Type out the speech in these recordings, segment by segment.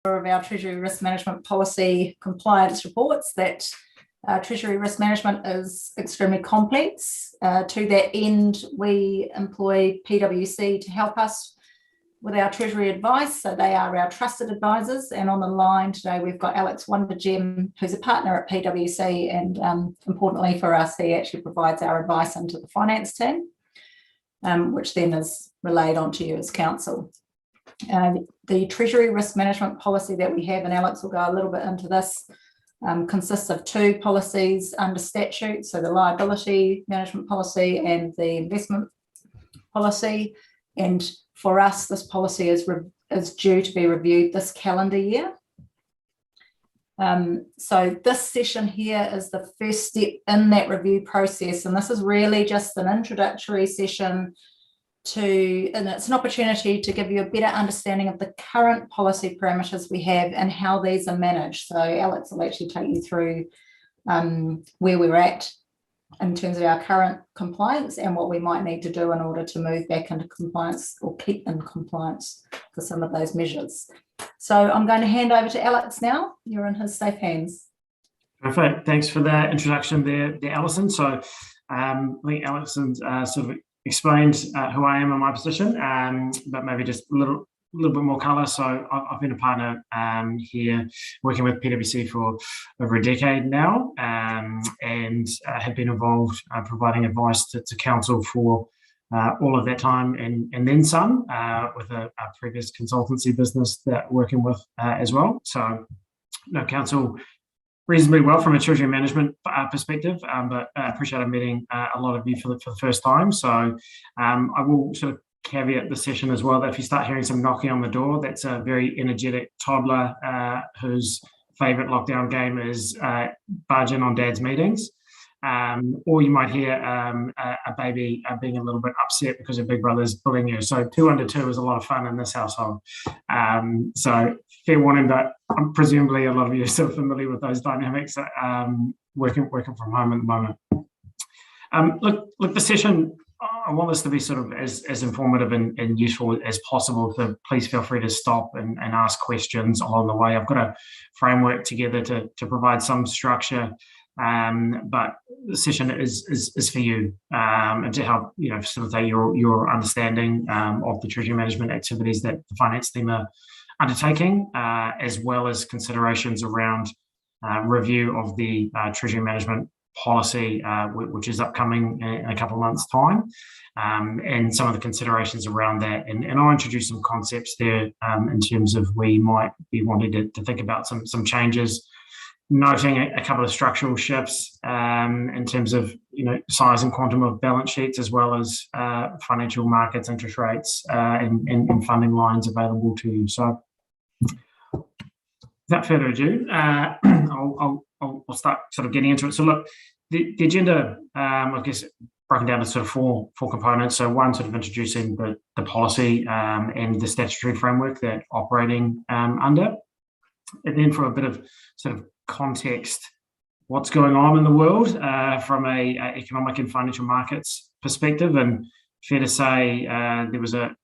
of our Treasury Risk Management Policy compliance reports that Treasury risk management is extremely complex. To that end, we employ PwC to help us with our Treasury advice. So they are our trusted advisors. And on the line today, we've got Alex Wondergem, who's a partner at PwC. And importantly for us, he actually provides our advice into the finance team, which then is relayed on to you as counsel. The Treasury risk management policy that we have, and Alex will go a little bit into this, consists of two policies under statute, so the liability management policy and the investment policy. And for us, this policy is due to be reviewed this calendar year. So this session here is the first step in that review process, and this is really just an introductory session and it's an opportunity to give you a better understanding of the current policy parameters we have and how these are managed. So Alex will actually take you through where we're at in terms of our current compliance and what we might need to do in order to move back into compliance or keep in compliance for some of those measures. So I'm going to hand over to Alex now. You're in his safe hands. Perfect. Thanks for that introduction there, Alison. So I think Alison sort of explained who I am and my position, but maybe just a little bit more colour. So I've been a partner here working with PwC for over a decade now, and have been involved providing advice to counsel for all of that time and then some, with a previous consultancy business that working with as well. So counsel reasonably well from a treasury management perspective, but I appreciate I'm meeting a lot of you for the first time. So I will sort of caveat the session as well that if you start hearing some knocking on the door, that's a very energetic toddler whose favourite lockdown game is barge in on dad's meetings. Or you might hear a baby being a little bit upset because her big brother's bullying you. So 2 under 2 is a lot of fun in this household. So fair warning that presumably a lot of you are sort of familiar with those dynamics, working from home at the moment. Look, the session, I want this to be sort of as informative and useful as possible, so please feel free to stop and ask questions along the way. I've got a framework together to provide some structure, but the session is for you, and to help facilitate your understanding of the treasury management activities that the finance team are undertaking, as well as considerations around review of the treasury management policy, which is upcoming in a couple of months' time, and some of the considerations around that. And I'll introduce some concepts there in terms of we might be wanting to think about some changes, noting a couple of structural shifts in terms of size and quantum of balance sheets, as well as financial markets, interest rates, and funding lines available to you. So without further ado, I'll start sort of getting into it. So look, the agenda, I guess, broken down into sort of four components. So one, sort of introducing the policy and the statutory framework that operating under. And then for a bit of sort of context, what's going on in the world from a economic and financial markets perspective. And fair to say there was a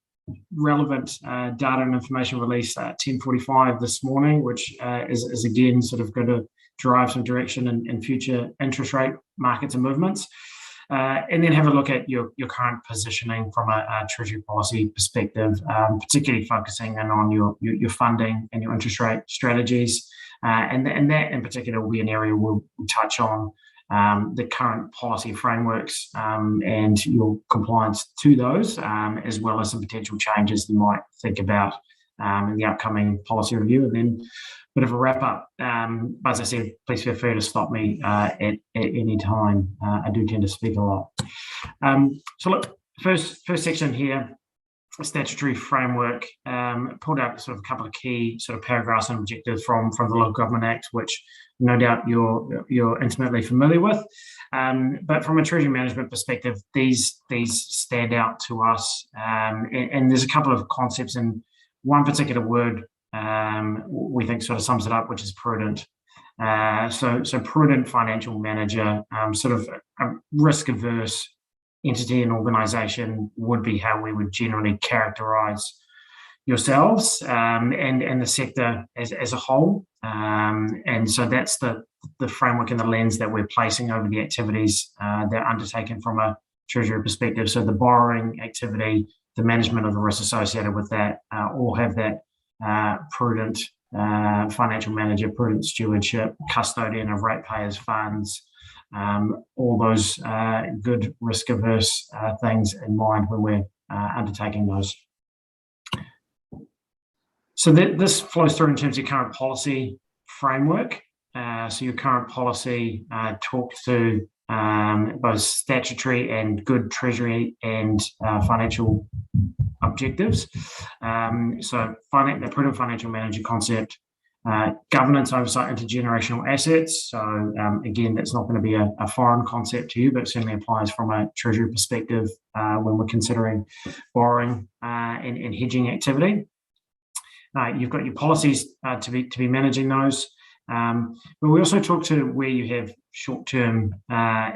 relevant data and information release at 10:45 this morning, which is again sort of going to drive some direction in future interest rate markets and movements. And then have a look at your current positioning from a treasury policy perspective, particularly focusing in on your funding and your interest rate strategies. And that in particular will be an area we'll touch on the current policy frameworks and your compliance to those, as well as some potential changes you might think about in the upcoming policy review. And then a bit of a wrap up. But as I said, please feel free to stop me at any time. I do tend to speak a lot. So look, first section here, statutory framework, pulled out sort of a couple of key sort of paragraphs and objectives from the Local Government Act, which no doubt you're intimately familiar with. But from a treasury management perspective, these stand out to us, and there's a couple of concepts in one particular word we think sort of sums it up, which is prudent. So prudent financial manager, sort of a risk-averse entity and organisation would be how we would generally characterise yourselves and the sector as a whole. And so that's the framework and the lens that we're placing over the activities that are undertaken from a Treasury perspective. So the borrowing activity, the management of the risk associated with that, all have that prudent financial manager, prudent stewardship, custodian of ratepayers' funds, all those good risk-averse things in mind when we're undertaking those. So this flows through in terms of current policy framework. So your current policy talks to both statutory and good Treasury and financial objectives. So the prudent financial manager concept, governance, oversight, intergenerational assets. So again, that's not going to be a foreign concept to you, but it certainly applies from a Treasury perspective when we're considering borrowing and hedging activity. You've got your policies to be managing those. But we also talk to where you have short-term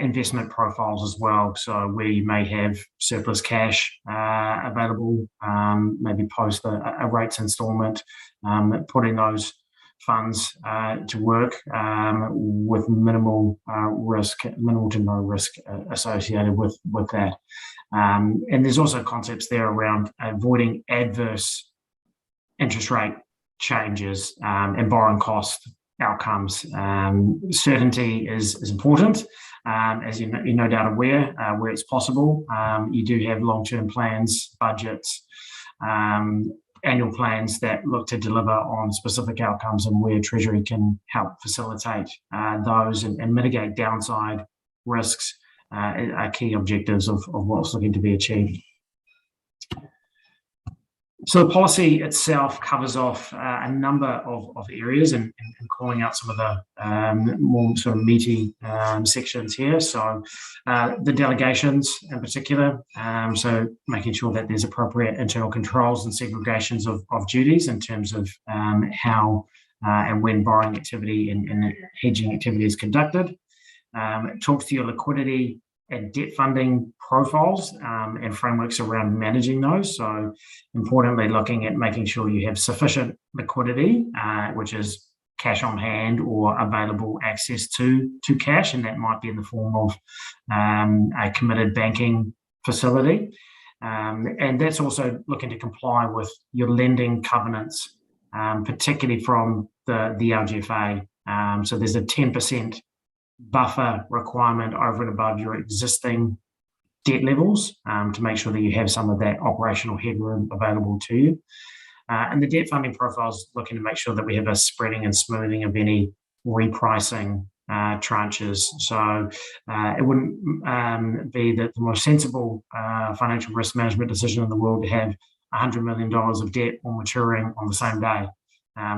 investment profiles as well. So where you may have surplus cash available, maybe post a rates instalment, putting those funds to work with minimal to no risk associated with that. And there's also concepts there around avoiding adverse interest rate changes and borrowing cost outcomes. Certainty is important, as you're no doubt aware, where it's possible. You do have long-term plans, budgets, annual plans that look to deliver on specific outcomes, and where Treasury can help facilitate those and mitigate downside risks are key objectives of what's looking to be achieved. So the policy itself covers off a number of areas and calling out some of the more sort of meaty sections here. So the delegations in particular, so making sure that there's appropriate internal controls and segregations of duties in terms of how and when borrowing activity and hedging activity is conducted. It talks to your liquidity and debt funding profiles and frameworks around managing those. So importantly, looking at making sure you have sufficient liquidity, which is cash on hand or available access to cash, and that might be in the form of a committed banking facility. And that's also looking to comply with your lending covenants, particularly from the LGFA. So there's a 10% buffer requirement over and above your existing debt levels to make sure that you have some of that operational headroom available to you. And the debt funding profile is looking to make sure that we have a spreading and smoothing of any repricing tranches. So it wouldn't be the most sensible financial risk management decision in the world to have $100 million of debt all maturing on the same day.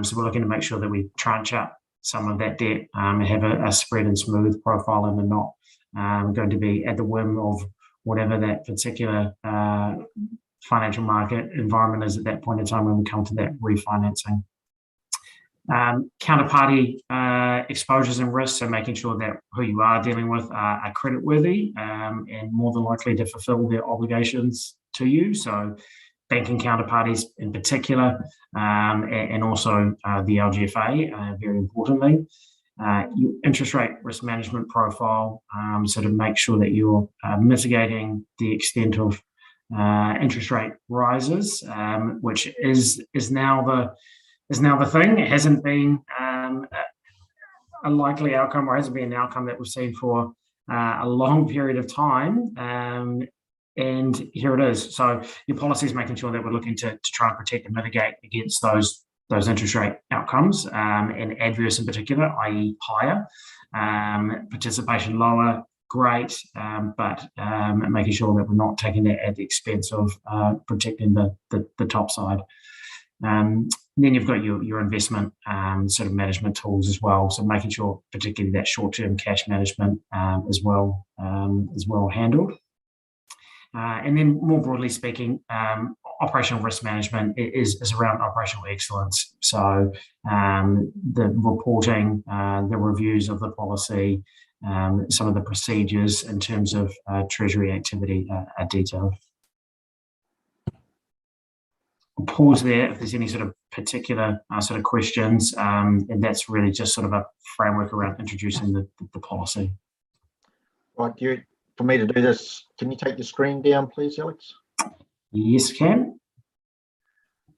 So we're looking to make sure that we tranche up some of that debt and have a spread and smooth profile, and are not going to be at the whim of whatever that particular financial market environment is at that point in time when we come to that refinancing. Counterparty exposures and risks, so making sure that who you are dealing with are creditworthy and more than likely to fulfill their obligations to you. So banking counterparties in particular, and also the LGFA, very importantly. Your interest rate risk management profile, so to make sure that you're mitigating the extent of interest rate rises, which is now the thing. It hasn't been a likely outcome, or hasn't been an outcome that we've seen for a long period of time. And here it is. So your policy is making sure that we're looking to try and protect and mitigate against those interest rate outcomes, and adverse in particular, i.e. higher, participation lower, great, but making sure that we're not taking that at the expense of protecting the top side. Then you've got your investment sort of management tools as well. So making sure particularly that short-term cash management is well handled. And then more broadly speaking, operational risk management is around operational excellence. So the reporting, the reviews of the policy, some of the procedures in terms of Treasury activity are detailed. pause there if there's any sort of particular sort of questions, and that's really just sort of a framework around introducing the policy. Right, for me to do this, can you take your screen down, please, Alex? Yes, can.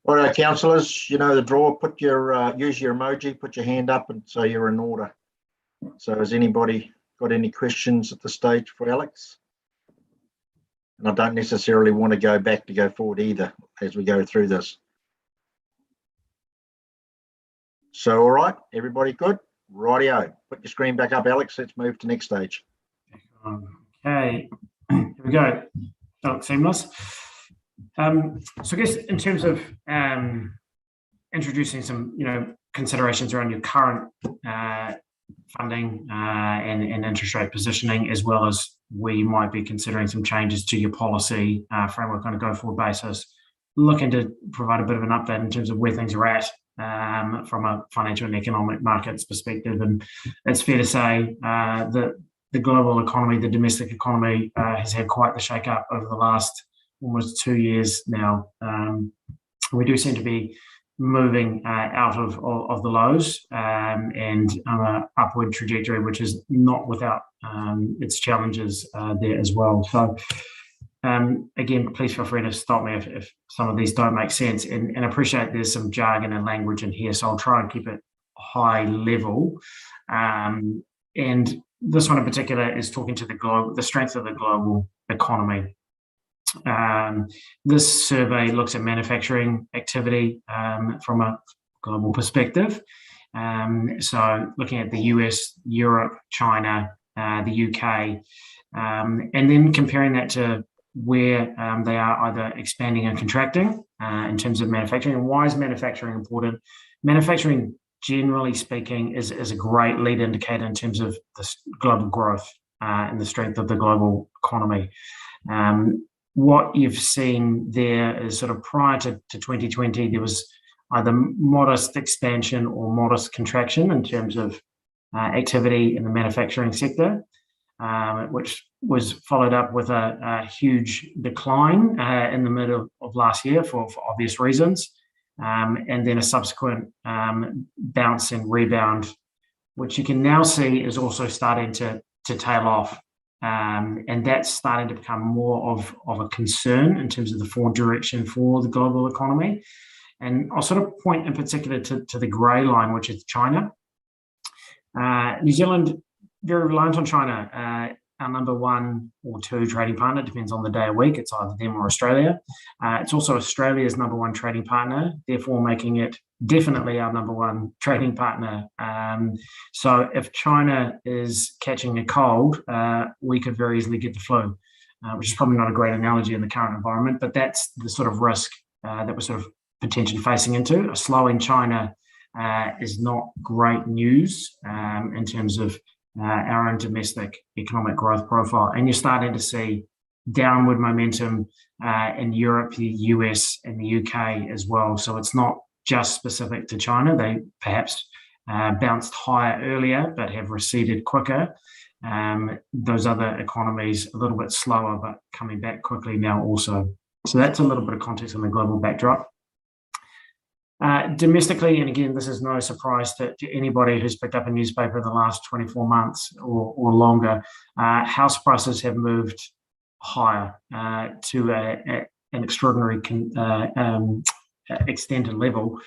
Right, councillors, you know the draw. Put your use your emoji, put your hand up, and so you're in order. So has anybody got any questions at this stage for Alex? And I don't necessarily want to go back to go forward either as we go through this. So, all right, everybody good? Rightio. Put your screen back up, Alex. Let's move to next stage. Okay, here we go. That looks seamless. So I guess in terms of introducing some, considerations around your current funding and interest rate positioning, as well as where you might be considering some changes to your policy framework on a go-forward basis, looking to provide a bit of an update in terms of where things are at from a financial and economic markets perspective. And it's fair to say that the global economy, the domestic economy, has had quite the shake-up over the last almost 2 years now. We do seem to be moving out of the lows and on an upward trajectory, which is not without its challenges there as well. So again, please feel free to stop me if some of these don't make sense, and appreciate there's some jargon and language in here, so I'll try and keep it high level. And this one in particular is talking to the strength of the global economy. This survey looks at manufacturing activity from a global perspective. So looking at the US, Europe, China, the UK, and then comparing that to where they are either expanding and contracting in terms of manufacturing. And why is manufacturing important? Manufacturing, generally speaking, is a great lead indicator in terms of the global growth and the strength of the global economy. What you've seen there is sort of prior to 2020, there was either modest expansion or modest contraction in terms of activity in the manufacturing sector, which was followed up with a huge decline in the middle of last year for obvious reasons, and then a subsequent bounce and rebound, which you can now see is also starting to tail off. And that's starting to become more of a concern in terms of the forward direction for the global economy. And I'll sort of point in particular to the grey line, which is China. New Zealand, very reliant on China. Our number 1 or 2 trading partner, depends on the day of week. It's either them or Australia. It's also Australia's number 1 trading partner, therefore making it definitely our number 1 trading partner. So if China is catching a cold, we could very easily get the flu, which is probably not a great analogy in the current environment, but that's the sort of risk that we're sort of potentially facing into. A slowing China is not great news in terms of our own domestic economic growth profile. And you're starting to see downward momentum in Europe, the US, and the UK as well. So it's not just specific to China. They perhaps bounced higher earlier, but have receded quicker. Those other economies a little bit slower, but coming back quickly now also. So that's a little bit of context on the global backdrop. Domestically, and again, this is no surprise to anybody who's picked up a newspaper in the last 24 months or longer, house prices have moved higher to an extraordinary extended level,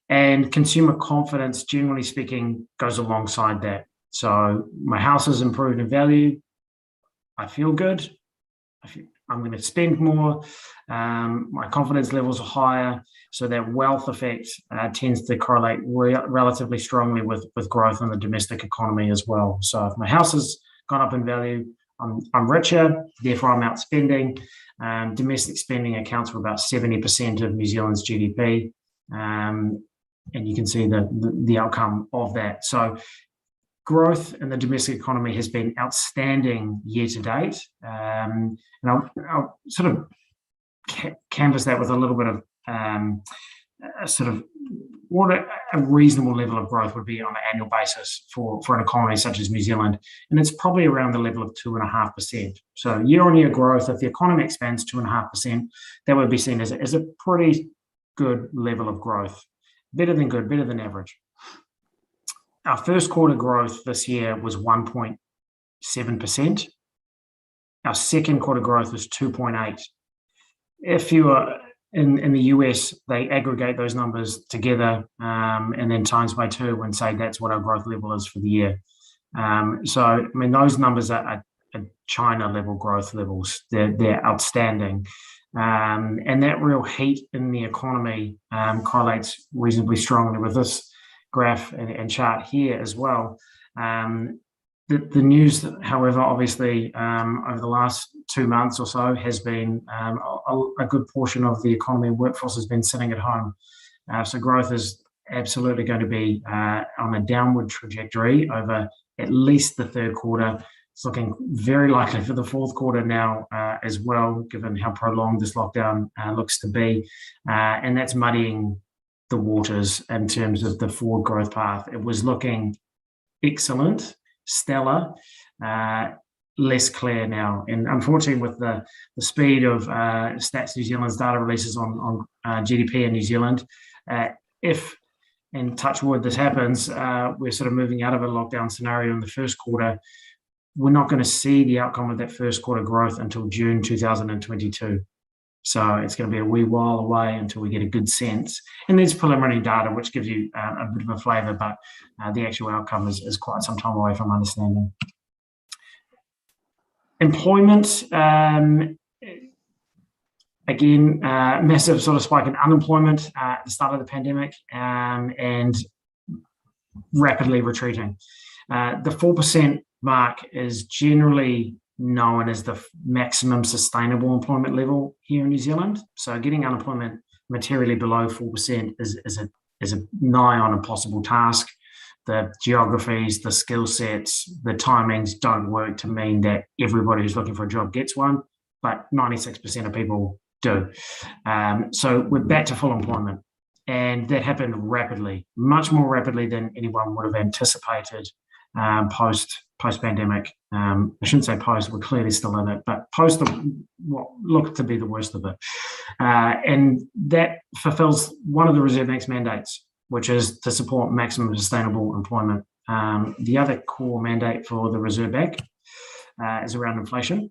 and consumer confidence, generally speaking, goes alongside that. So my house has improved in value. I feel good. I'm going to spend more. My confidence levels are higher. So that wealth effect tends to correlate relatively strongly with growth in the domestic economy as well. So if my house has gone up in value, I'm richer, therefore I'm out spending. Domestic spending accounts for about 70% of New Zealand's GDP. And you can see the outcome of that. So growth in the domestic economy has been outstanding year to date. And I'll sort of canvass that with a little bit of sort of what a reasonable level of growth would be on an annual basis for an economy such as New Zealand. And it's probably around the level of 2.5%. So year on year growth, if the economy expands 2.5%, that would be seen as a pretty good level of growth. Better than good, better than average. Our first quarter growth this year was 1.7%. Our second quarter growth was 2.8%. If you are in the US, they aggregate those numbers together and then times by 2 and say that's what our growth level is for the year. So, I mean, those numbers are China level growth levels. They're outstanding. And that real heat in the economy correlates reasonably strongly with this graph and chart here as well. The news, however, obviously over the last 2 months or so has been a good portion of the economy and workforce has been sitting at home. So growth is absolutely going to be on a downward trajectory over at least the third quarter. It's looking very likely for the fourth quarter now as well, given how prolonged this lockdown looks to be. And that's muddying the waters in terms of the forward growth path. It was looking excellent, stellar, less clear now. And unfortunately, with the speed of Stats New Zealand's data releases on GDP in New Zealand, if, and touch wood, this happens, we're sort of moving out of a lockdown scenario in the first quarter, we're not going to see the outcome of that first quarter growth until June 2022. So it's going to be a wee while away until we get a good sense. And there's preliminary data, which gives you a bit of a flavour, but the actual outcome is quite some time away from understanding. Employment, again, massive sort of spike in unemployment at the start of the pandemic and rapidly retreating. The 4% mark is generally known as the maximum sustainable employment level here in New Zealand. So getting unemployment materially below 4% is a nigh on impossible task. The geographies, the skill sets, the timings don't work to mean that everybody who's looking for a job gets one, but 96% of people do. So we're back to full employment. And that happened much more rapidly than anyone would have anticipated post-pandemic. I shouldn't say post, we're clearly still in it, but post what looked to be the worst of it. And that fulfills one of the Reserve Bank's mandates, which is to support maximum sustainable employment. The other core mandate for the Reserve Bank is around inflation,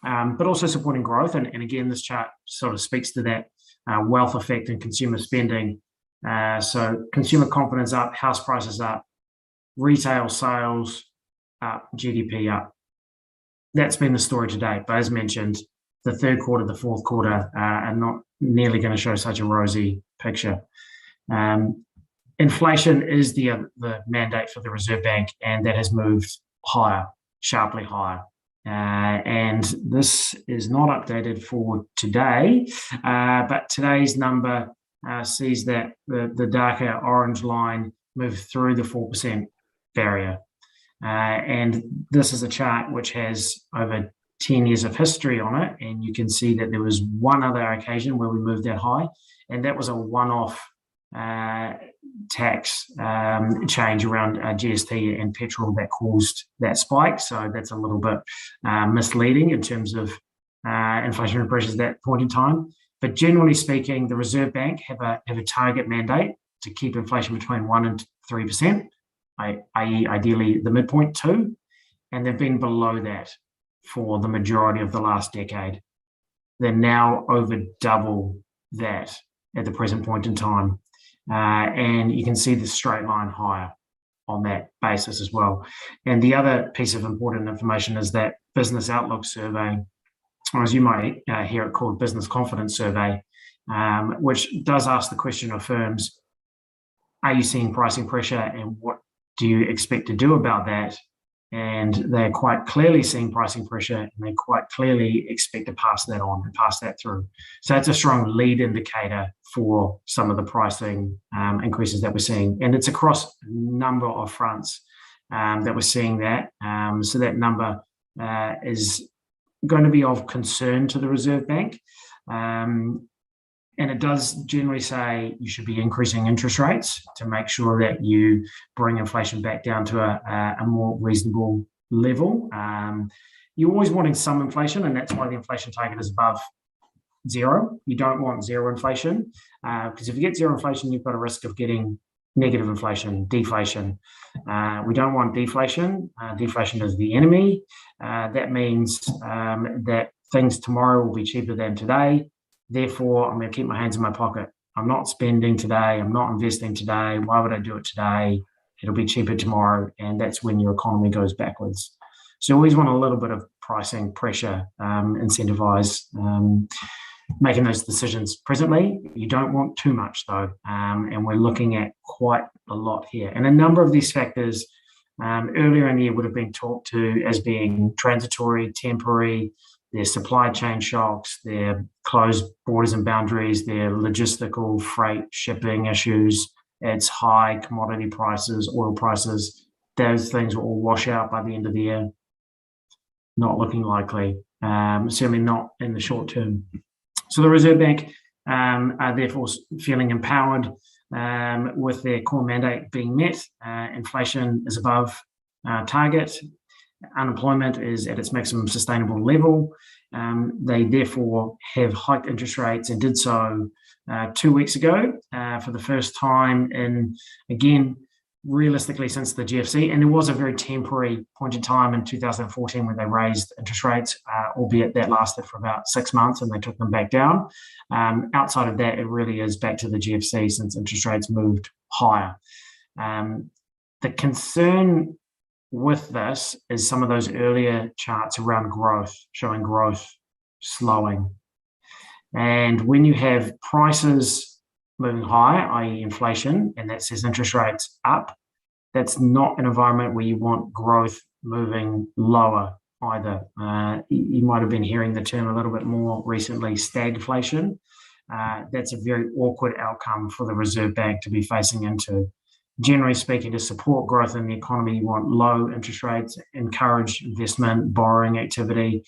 but also supporting growth. And again, this chart sort of speaks to that wealth effect and consumer spending. So consumer confidence up, house prices up, retail sales up, GDP up. That's been the story today. But as mentioned, the third quarter, the fourth quarter are not nearly going to show such a rosy picture. Inflation is the mandate for the Reserve Bank, and that has moved higher, sharply higher. And this is not updated for today, but today's number sees that the darker orange line move through the 4% barrier. And this is a chart which has over 10 years of history on it, and you can see that there was one other occasion where we moved that high, and that was a one-off tax change around GST and petrol that caused that spike. So that's a little bit misleading in terms of inflationary pressures at that point in time. But generally speaking, the Reserve Bank have a target mandate to keep inflation between 1% and 3%, i.e. ideally the midpoint 2%, and they've been below that for the majority of the last decade. They're now over double that at the present point in time. And you can see the straight line higher on that basis as well. And the other piece of important information is that Business Outlook survey, or as you might hear it called Business Confidence Survey, which does ask the question of firms, are you seeing pricing pressure and what do you expect to do about that? And they're quite clearly seeing pricing pressure, and they quite clearly expect to pass that on and pass that through. So that's a strong lead indicator for some of the pricing increases that we're seeing. And it's across a number of fronts that we're seeing that. So that number is going to be of concern to the Reserve Bank. And it does generally say you should be increasing interest rates to make sure that you bring inflation back down to a more reasonable level. You're always wanting some inflation, and that's why the inflation target is above zero. You don't want zero inflation, because if you get zero inflation, you've got a risk of getting negative inflation, deflation. We don't want deflation. Deflation is the enemy. That means that things tomorrow will be cheaper than today. Therefore, I'm going to keep my hands in my pocket. I'm not spending today. I'm not investing today. Why would I do it today? It'll be cheaper tomorrow. And that's when your economy goes backwards. So you always want a little bit of pricing pressure, incentivize making those decisions presently. You don't want too much though. And we're looking at quite a lot here. And a number of these factors earlier in the year would have been talked to as being transitory, temporary. Their supply chain shocks, their closed borders and boundaries, their logistical freight shipping issues, it's high commodity prices, oil prices. Those things will all wash out by the end of the year. Not looking likely, certainly not in the short term. So the Reserve Bank are therefore feeling empowered with their core mandate being met. Inflation is above target. Unemployment is at its maximum sustainable level. They therefore have hiked interest rates and did so 2 weeks ago for the first time in, again, realistically since the GFC. And there was a very temporary point in time in 2014 when they raised interest rates, albeit that lasted for about 6 months and they took them back down. Outside of that, it really is back to the GFC since interest rates moved higher. The concern with this is some of those earlier charts around growth, showing growth slowing. And when you have prices moving higher, i.e. inflation, and that says interest rates up, that's not an environment where you want growth moving lower either. You might have been hearing the term a little bit more recently, stagflation. That's a very awkward outcome for the Reserve Bank to be facing into. Generally speaking, to support growth in the economy, you want low interest rates, encourage investment, borrowing activity,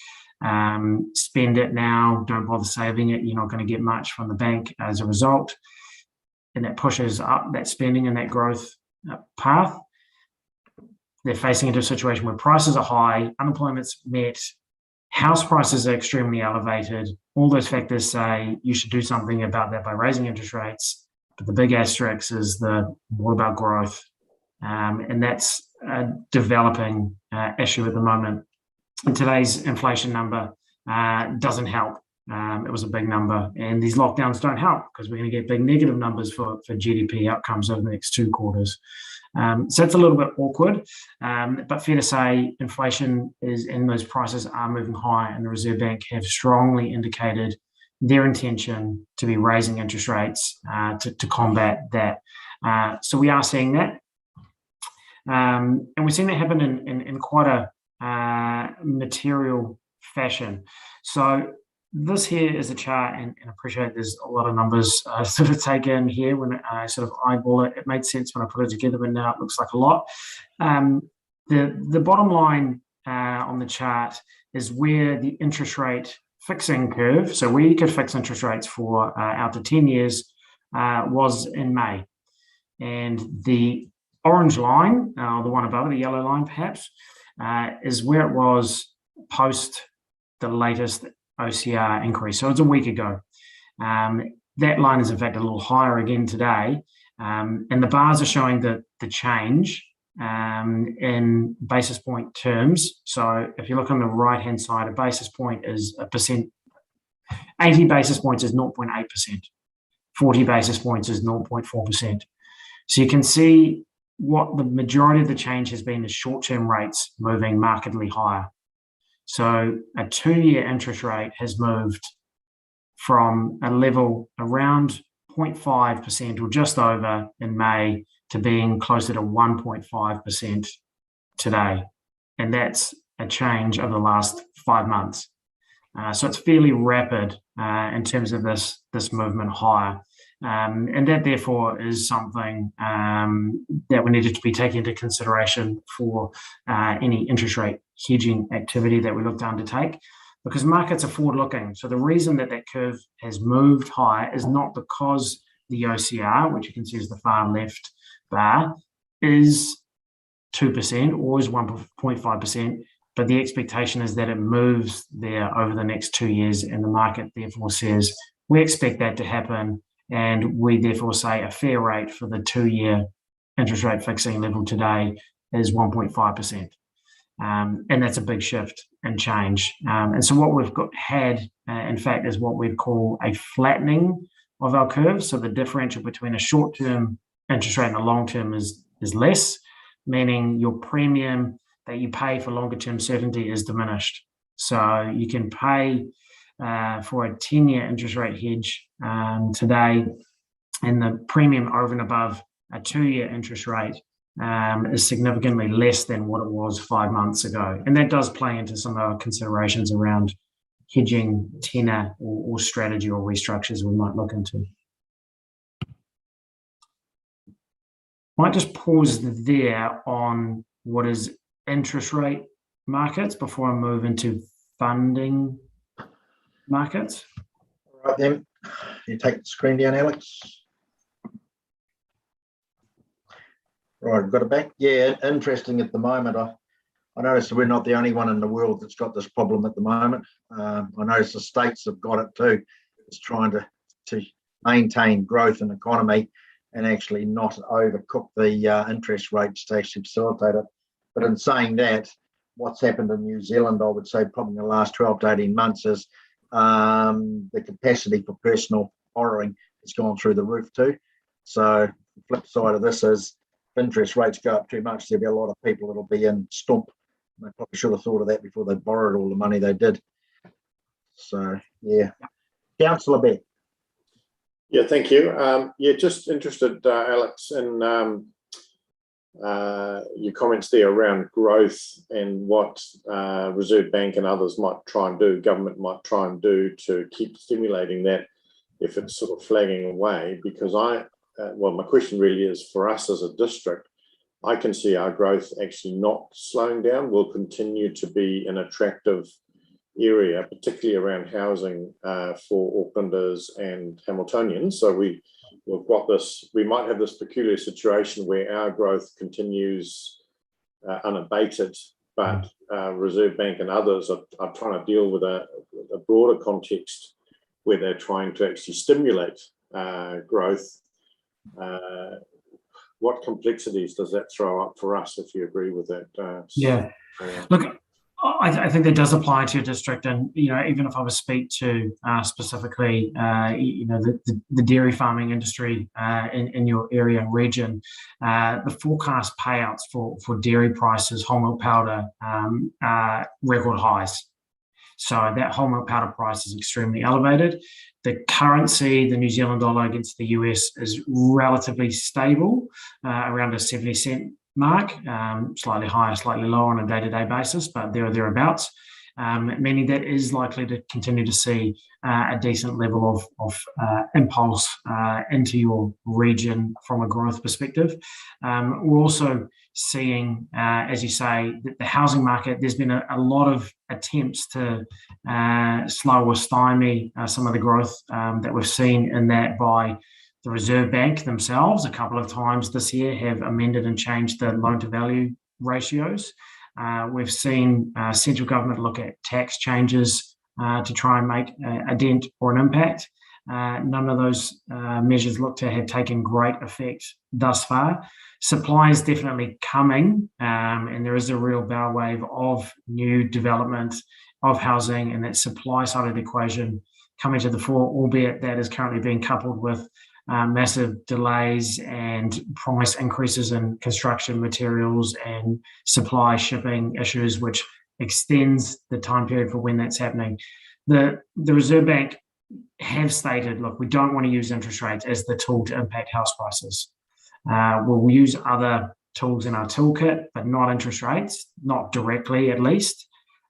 spend it now, don't bother saving it. You're not going to get much from the bank as a result. And that pushes up that spending and that growth path. They're facing into a situation where prices are high, unemployment's met, house prices are extremely elevated. All those factors say you should do something about that by raising interest rates. But the big asterisk is what about growth? And that's a developing issue at the moment. And today's inflation number doesn't help. It was a big number. And these lockdowns don't help because we're going to get big negative numbers for GDP outcomes over the next 2 quarters. So it's a little bit awkward. But fair to say, inflation is, and those prices are moving high, and the Reserve Bank have strongly indicated their intention to be raising interest rates to combat that. So we are seeing that. And we're seeing that happen in quite a material fashion. So this here is a chart, and I appreciate there's a lot of numbers sort of take in here when I sort of eyeball it. It made sense when I put it together, but now it looks like a lot. The bottom line on the chart is where the interest rate fixing curve, so where you could fix interest rates for out to 10 years, was in May. And the orange line, the one above it, the yellow line perhaps, is where it was post the latest OCR increase. So it's a week ago. That line is in fact a little higher again today. And the bars are showing the change in basis point terms. So if you look on the right hand side, a basis point is a percent. 80 basis points is 0.8%. 40 basis points is 0.4%. So you can see what the majority of the change has been is short-term rates moving markedly higher. So a 2-year interest rate has moved from a level around 0.5% or just over in May to being closer to 1.5% today. And that's a change over the last 5 months. So it's fairly rapid in terms of this movement higher. And that therefore is something that we needed to be taken into consideration for any interest rate hedging activity that we look to undertake, because markets are forward-looking. So the reason that curve has moved higher is not because the OCR, which you can see is the far left bar, is 2% or is 1.5%. but the expectation is that it moves there over the next 2 years, and the market therefore says, we expect that to happen, and we therefore say a fair rate for the 2-year interest rate fixing level today is 1.5%. And that's a big shift and change. And so what we've had, in fact, is what we'd call a flattening of our curve. So the differential between a short-term interest rate and a long-term is less, meaning your premium that you pay for longer-term certainty is diminished. So you can pay for a 10-year interest rate hedge today, and the premium over and above a 2-year interest rate is significantly less than what it was 5 months ago. And that does play into some of our considerations around hedging tenor or strategy or restructures we might look into. Might just pause there on what is interest rate markets before I move into funding markets. All right then, you take the screen down, Alex. Right, got it back. Yeah, interesting at the moment. I noticed we're not the only one in the world that's got this problem at the moment. I noticed the states have got it too. It's trying to maintain growth in the economy and actually not overcook the interest rates to actually facilitate it. But in saying that, what's happened in New Zealand, I would say probably in the last 12 to 18 months is the capacity for personal borrowing has gone through the roof too. So the flip side of this is if interest rates go up too much, there'll be a lot of people that'll be in stump. They probably should have thought of that before they borrowed all the money they did. So, yeah. Councillor Beck. Yeah, thank you. Yeah, just interested, Alex, in your comments there around growth and what Reserve Bank and others might try and do, government might try and do to keep stimulating that if it's sort of flagging away. Because well, my question really is for us as a district, I can see our growth actually not slowing down. We'll continue to be an attractive area, particularly around housing for Aucklanders and Hamiltonians. So we've got this, we might have this peculiar situation where our growth continues unabated, but Reserve Bank and others are trying to deal with a broader context where they're trying to actually stimulate growth. What complexities does that throw up for us, if you agree with that? Yeah, look, I think that does apply to your district, and even if I was speak to specifically, the dairy farming industry in your area and region, the forecast payouts for dairy prices, whole milk powder, are record highs. So that whole milk powder price is extremely elevated. The currency, the New Zealand dollar against the US, is relatively stable, around a 70-cent mark, slightly higher, slightly lower on a day-to-day basis, but there or thereabouts, meaning that is likely to continue to see a decent level of impulse into your region from a growth perspective. We're also seeing, as you say, that the housing market, there's been a lot of attempts to slow or stymie some of the growth that we've seen in that by the Reserve Bank themselves. A couple of times this year have amended and changed the loan-to-value ratios. We've seen central government look at tax changes to try and make a dent or an impact. None of those measures look to have taken great effect thus far. Supply is definitely coming, and there is a real bow wave of new development of housing, and that supply side of the equation coming to the fore, albeit that is currently being coupled with massive delays and price increases in construction materials and supply shipping issues, which extends the time period for when that's happening. The Reserve Bank have stated, look, we don't want to use interest rates as the tool to impact house prices. We'll use other tools in our toolkit, but not interest rates, not directly at least.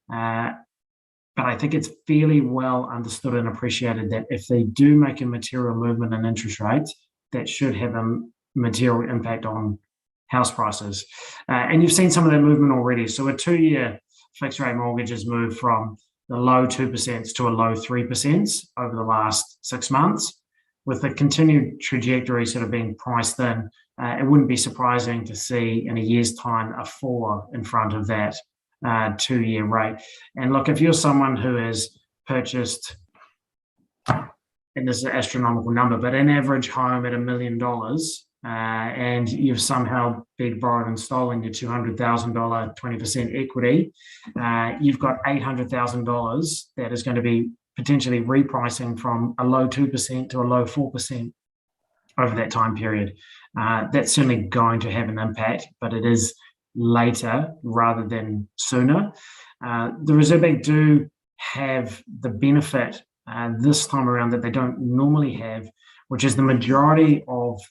But I think it's fairly well understood and appreciated that if they do make a material movement in interest rates, that should have a material impact on house prices. And you've seen some of that movement already. So a 2-year fixed rate mortgage has moved from the low 2% to a low 3% over the last 6 months. With the continued trajectory sort of being priced in, it wouldn't be surprising to see in a year's time a 4 in front of that 2-year rate. And look, if you're someone who has purchased, and this is an astronomical number, but an average home at $1 million, and you've somehow been borrowed and stolen your $200,000 20% equity, you've got $800,000 that is going to be potentially repricing from a low 2% to a low 4% over that time period. That's certainly going to have an impact, but it is later rather than sooner. The Reserve Bank do have the benefit this time around that they don't normally have, which is the majority of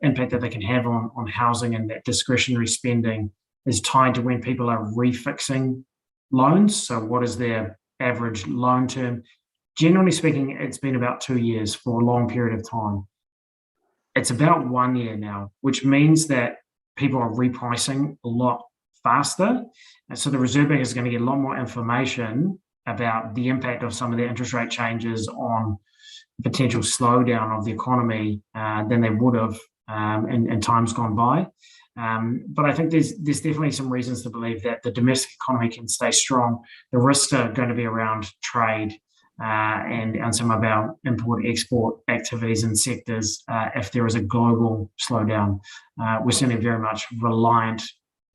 impact that they can have on housing and that discretionary spending is tied to when people are refixing loans. So what is their average loan term? Generally speaking, it's been about 2 years for a long period of time. It's about 1 year now, which means that people are repricing a lot faster. And so the Reserve Bank is going to get a lot more information about the impact of some of the interest rate changes on potential slowdown of the economy than they would have in times gone by. But I think there's definitely some reasons to believe that the domestic economy can stay strong. The risks are going to be around trade and some of our import-export activities and sectors if there is a global slowdown. We're certainly very much reliant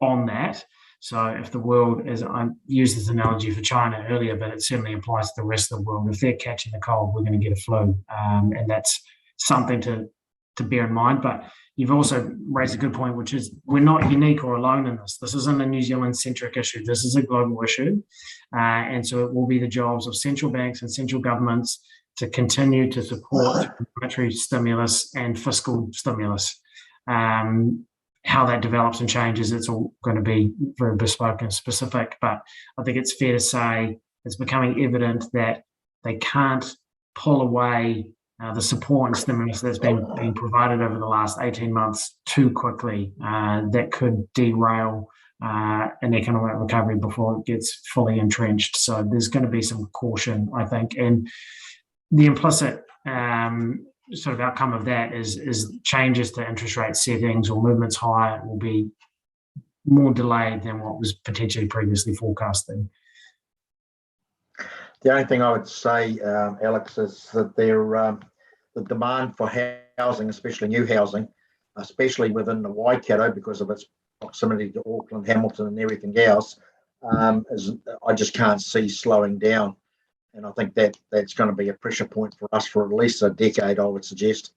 on that. So if the world, as I used this analogy for China earlier, but it certainly applies to the rest of the world, if they're catching the cold, we're going to get a flu. And that's something to bear in mind. But you've also raised a good point, which is we're not unique or alone in this. This isn't a New Zealand-centric issue. This is a global issue. And so it will be the jobs of central banks and central governments to continue to support monetary stimulus and fiscal stimulus. How that develops and changes, it's all going to be very bespoke and specific. But I think it's fair to say it's becoming evident that they can't pull away the support and stimulus that's been being provided over the last 18 months too quickly. That could derail an economic recovery before it gets fully entrenched. So there's going to be some caution, I think. And the implicit sort of outcome of that is changes to interest rate settings or movements higher will be more delayed than what was potentially previously forecasted. The only thing I would say, Alex, is that the demand for housing, especially new housing, especially within the Waikato because of its proximity to Auckland, Hamilton and everything else, I just can't see slowing down. And I think that's going to be a pressure point for us for at least a decade, I would suggest.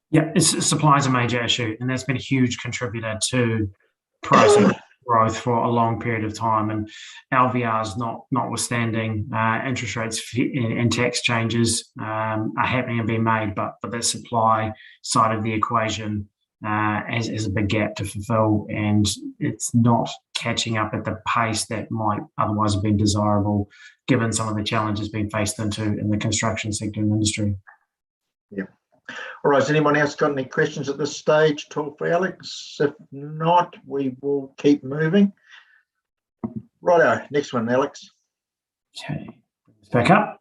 Yeah, supply is a major issue, and that's been a huge contributor to pricing growth for a long period of time. And LVRs notwithstanding, interest rates and tax changes are happening and being made, but the supply side of the equation has a big gap to fulfill, and it's not catching up at the pace that might otherwise have been desirable given some of the challenges being faced into in the construction sector and industry. Yeah. All right, has anyone else got any questions at this stage? Talk for Alex. If not, we will keep moving. Righto, next one, Alex. Okay, back up.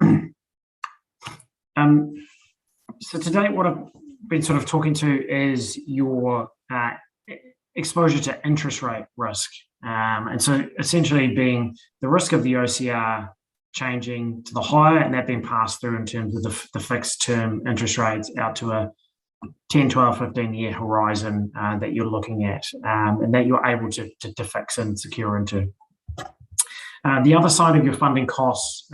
So today what I've been sort of talking to is your exposure to interest rate risk. And so essentially being the risk of the OCR changing to the higher and that being passed through in terms of the fixed term interest rates out to a 10, 12, 15-year horizon that you're looking at and that you're able to fix and secure into. The other side of your funding costs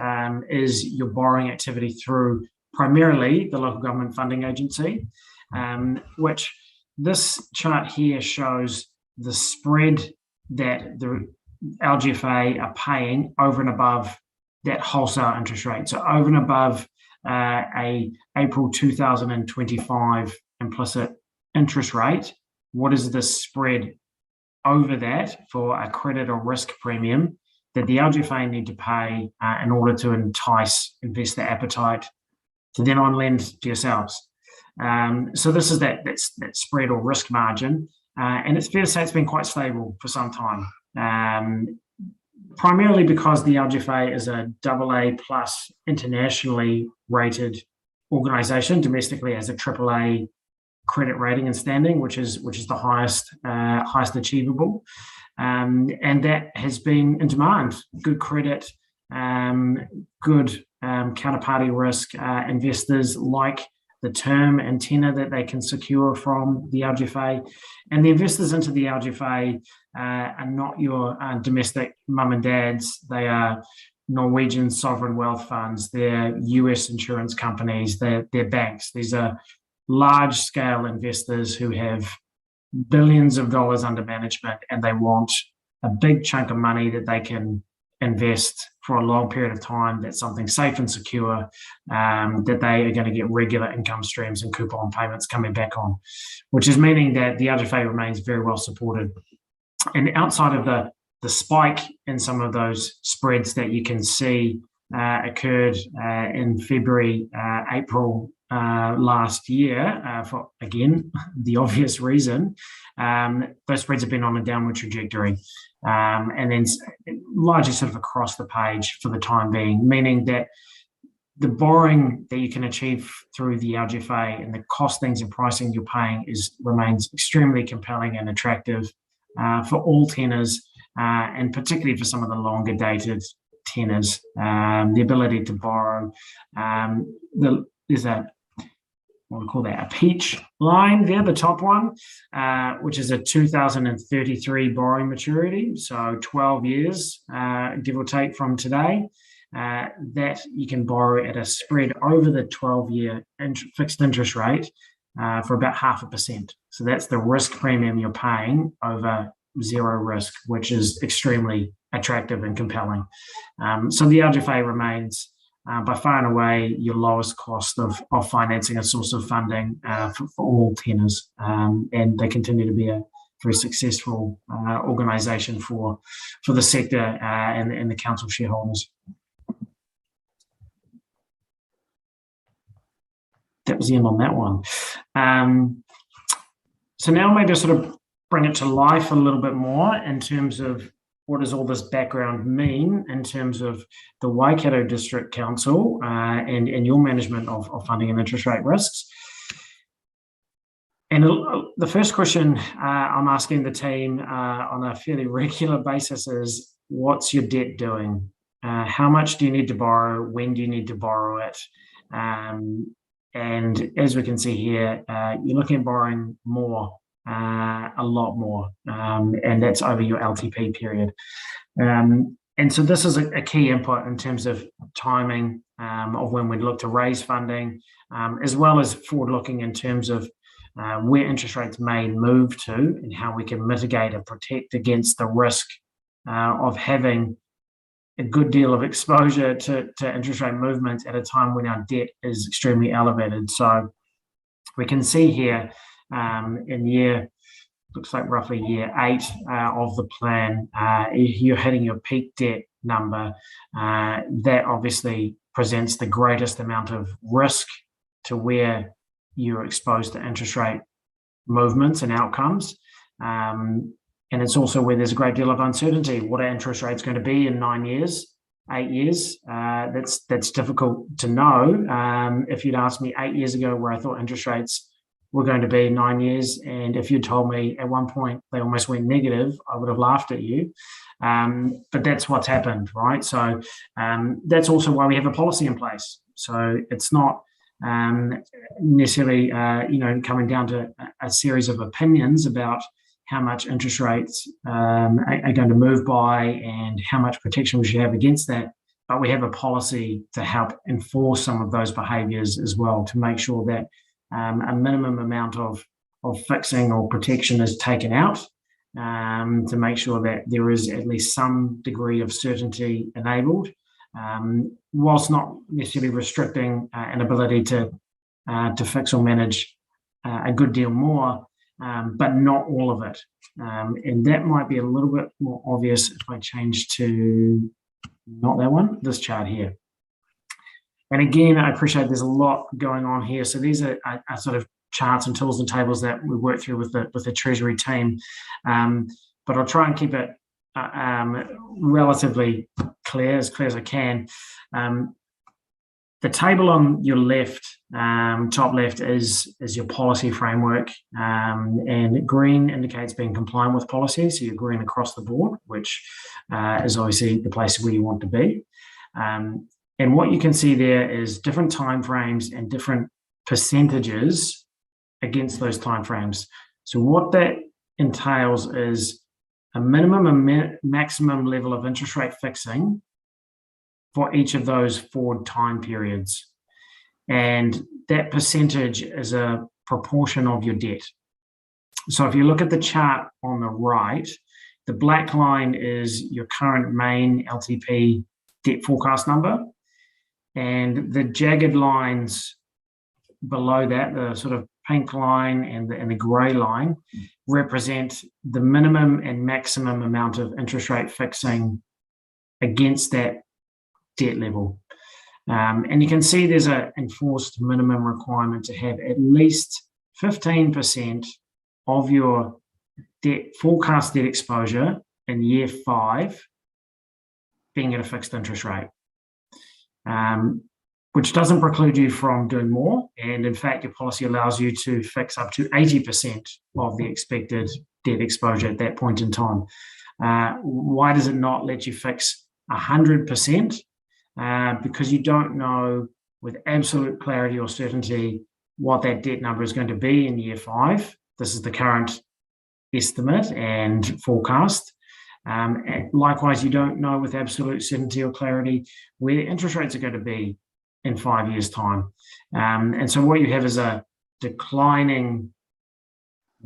is your borrowing activity through primarily the local government funding agency, which this chart here shows the spread that the LGFA are paying over and above that wholesale interest rate. So over and above a April 2025 implicit interest rate, what is the spread over that for a credit or risk premium that the LGFA need to pay in order to entice investor appetite to then on lend to yourselves? So this is that spread or risk margin, and it's fair to say it's been quite stable for some time, primarily because the LGFA is a AA plus internationally rated organisation, domestically as a AAA credit rating and standing, which is the highest achievable. and that has been in demand. Good credit, good counterparty risk. Investors like the term and tenor that they can secure from the LGFA, and the investors into the LGFA are not your domestic mum and dads. They are Norwegian sovereign wealth funds, they're US insurance companies, they're banks. These are large-scale investors who have billions of dollars under management, and they want a big chunk of money that they can invest for a long period of time. That's something safe and secure, that they are going to get regular income streams and coupon payments coming back on, which is meaning that the LGFA remains very well supported. And outside of the spike in some of those spreads that you can see occurred in February, April last year, for, again, the obvious reason, those spreads have been on a downward trajectory, and then largely sort of across the page for the time being, meaning that the borrowing that you can achieve through the LGFA and the costings and pricing you're paying remains extremely compelling and attractive for all tenors, and particularly for some of the longer dated tenors. The ability to borrow, there's what we call that, a peach line there, the top one, which is a 2033 borrowing maturity, so 12 years, give or take from today, that you can borrow at a spread over the 12-year fixed interest rate for about 0.5%. So that's the risk premium you're paying over zero risk, which is extremely attractive and compelling. So the LGFA remains by far and away your lowest cost of financing, a source of funding for all tenors, and they continue to be a very successful organisation for the sector and the council shareholders. That was the end on that one. So now maybe I'll sort of bring it to life a little bit more in terms of what does all this background mean in terms of the Waikato District Council and your management of funding and interest rate risks. And the first question I'm asking the team on a fairly regular basis is, what's your debt doing? How much do you need to borrow? When do you need to borrow it? And as we can see here, you're looking at borrowing more, a lot more, and that's over your LTP period. And so this is a key input in terms of timing of when we look to raise funding, as well as forward-looking in terms of where interest rates may move to and how we can mitigate and protect against the risk of having a good deal of exposure to interest rate movements at a time when our debt is extremely elevated. So we can see here in looks like roughly year 8 of the plan, you're hitting your peak debt number. That obviously presents the greatest amount of risk to where you're exposed to interest rate movements and outcomes. And it's also where there's a great deal of uncertainty. What are interest rates going to be in 9 years, 8 years? That's difficult to know. If you'd asked me 8 years ago where I thought interest rates were going to be 9 years, and if you told me at one point they almost went negative, I would have laughed at you. But that's what's happened, right? So that's also why we have a policy in place. So it's not necessarily coming down to a series of opinions about how much interest rates are going to move by and how much protection we should have against that. But we have a policy to help enforce some of those behaviours as well, to make sure that a minimum amount of fixing or protection is taken out, to make sure that there is at least some degree of certainty enabled, whilst not necessarily restricting an ability to fix or manage a good deal more, but not all of it. And that might be a little bit more obvious if I change to not that one, this chart here. And again, I appreciate there's a lot going on here. So these are sort of charts and tools and tables that we work through with the Treasury team. But I'll try and keep it relatively clear as I can. The table on your left, top left, is your policy framework, and green indicates being compliant with policy, so you're green across the board, which is obviously the place where you want to be. And what you can see there is different timeframes and different percentages against those timeframes. So what that entails is a minimum and maximum level of interest rate fixing for each of those forward time periods. And that percentage is a proportion of your debt. So if you look at the chart on the right, the black line is your current main LTP debt forecast number. And the jagged lines below that, the sort of pink line and the grey line, represent the minimum and maximum amount of interest rate fixing against that debt level. And you can see there's an enforced minimum requirement to have at least 15% of your forecast debt exposure in year 5 being at a fixed interest rate, which doesn't preclude you from doing more. And in fact, your policy allows you to fix up to 80% of the expected debt exposure at that point in time. Why does it not let you fix 100%? Because you don't know with absolute clarity or certainty what that debt number is going to be in year 5. This is the current estimate and forecast. And likewise, you don't know with absolute certainty or clarity where interest rates are going to be in 5 years' time. And so what you have is a declining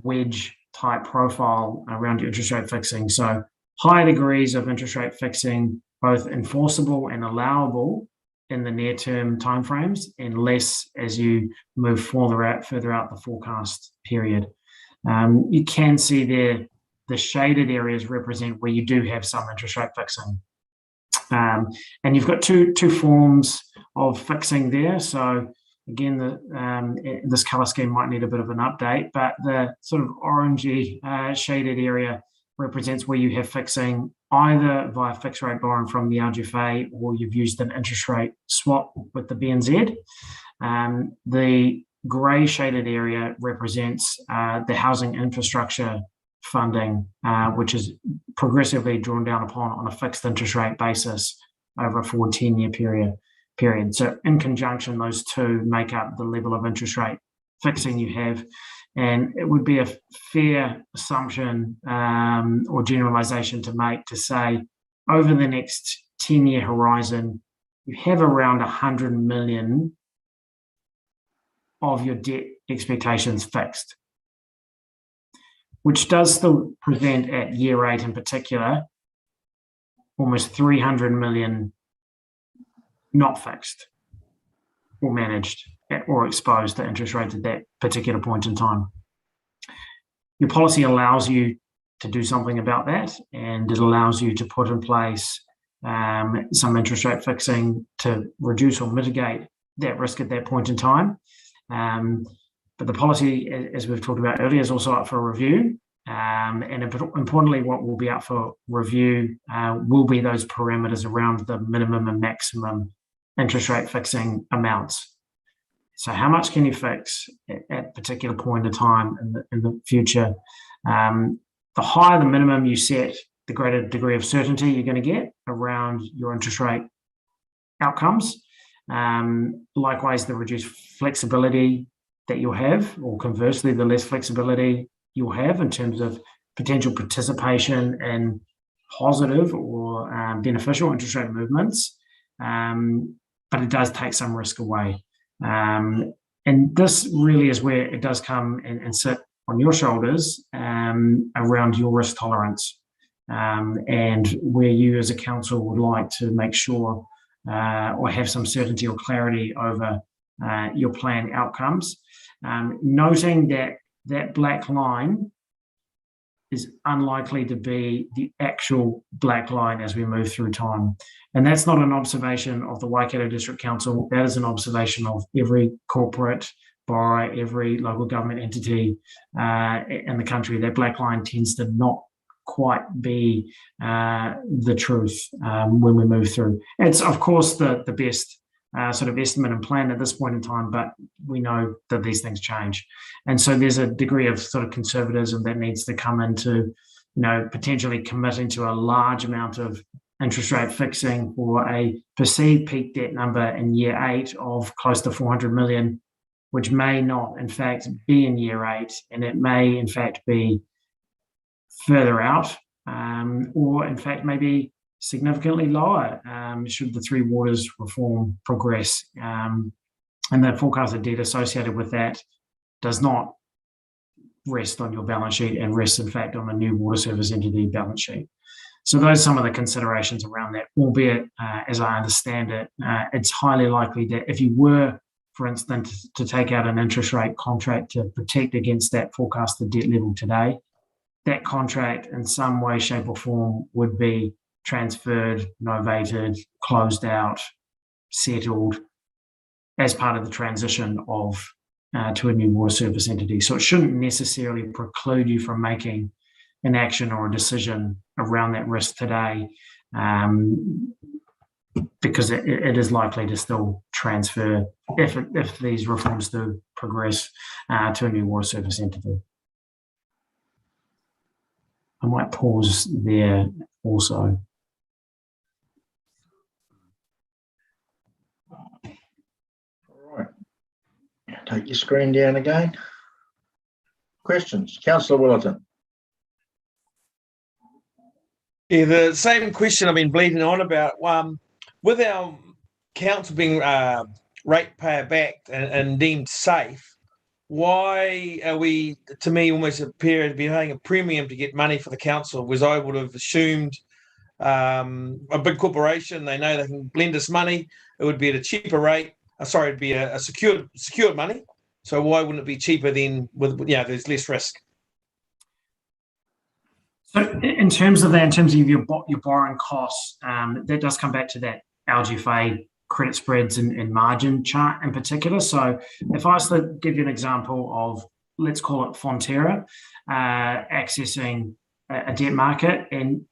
wedge type profile around your interest rate fixing. So higher degrees of interest rate fixing, both enforceable and allowable in the near-term timeframes, and less as you move further out the forecast period. You can see there the shaded areas represent where you do have some interest rate fixing. And you've got two forms of fixing there. So again, this colour scheme might need a bit of an update, but the sort of orangey shaded area represents where you have fixing either via fixed rate borrowing from the RGFA, or you've used an interest rate swap with the BNZ. The grey shaded area represents the housing infrastructure funding, which is progressively drawn down upon on a fixed interest rate basis over a 10-year period. So in conjunction, those two make up the level of interest rate fixing you have. And it would be a fair assumption or generalization to make to say over the next 10-year horizon, you have around 100 million of your debt expectations fixed, which does still present at year 8 in particular, almost 300 million not fixed or managed or exposed to interest rates at that particular point in time. Your policy allows you to do something about that, and it allows you to put in place some interest rate fixing to reduce or mitigate that risk at that point in time. But the policy, as we've talked about earlier, is also up for review. And importantly, what will be up for review will be those parameters around the minimum and maximum interest rate fixing amounts. So how much can you fix at a particular point in time in the future? The higher the minimum you set, the greater degree of certainty you're going to get around your interest rate outcomes. Likewise, the reduced flexibility that you'll have, or conversely, the less flexibility you'll have in terms of potential participation in positive or beneficial interest rate movements. But it does take some risk away. And this really is where it does come and sit on your shoulders around your risk tolerance, and where you as a council would like to make sure or have some certainty or clarity over your plan outcomes. Noting that black line is unlikely to be the actual black line as we move through time. And that's not an observation of the Waikato District Council. That is an observation of every corporate borrower, every local government entity in the country. That black line tends to not quite be the truth when we move through. It's, of course, the best sort of estimate and plan at this point in time, but we know that these things change. And so there's a degree of sort of conservatism that needs to come into, potentially committing to a large amount of interest rate fixing for a perceived peak debt number in year 8 of close to 400 million, which may not, in fact, be in year 8, and it may, in fact, be further out, or, in fact, maybe significantly lower should the Three Waters reform progress. And the forecasted debt associated with that does not rest on your balance sheet and rests, in fact, on a new water service entity balance sheet. So those are some of the considerations around that, albeit, as I understand it, it's highly likely that if you were, for instance, to take out an interest rate contract to protect against that forecasted debt level today, that contract in some way, shape or form would be transferred, novated, closed out, settled as part of the transition to a new water service entity. So it shouldn't necessarily preclude you from making an action or a decision around that risk today, because it is likely to still transfer if these reforms do progress to a new water service entity. I might pause there also. All right. Take your screen down again. Questions? Councillor Willerton. Yeah, the same question I've been bleeding on about. With our council being ratepayer backed and deemed safe, why are we, to me, almost appear to be paying a premium to get money for the council? Whereas I would have assumed a big corporation, they know they can lend us money, it would be at a cheaper rate. It'd be a secured money. So why wouldn't it be cheaper then? There's less risk. So in terms of your borrowing costs, that does come back to that LGFA credit spreads and margin chart in particular. So if I was to give you an example of, let's call it Fonterra, accessing a debt market, and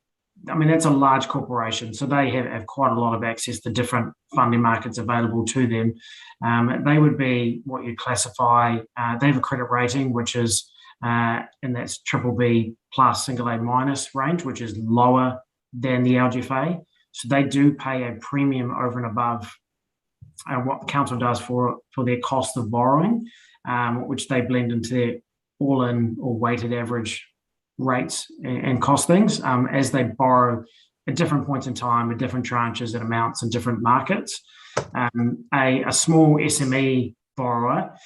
I mean, that's a large corporation, so they have quite a lot of access to different funding markets available to them. They would be what you'd classify, they have a credit rating, which is, and that's BBB plus single A minus range, which is lower than the LGFA. So they do pay a premium over and above what the council does for their cost of borrowing, which they blend into their all-in or weighted average rates and costings as they borrow at different points in time, at different tranches and amounts in different markets. A small SME borrower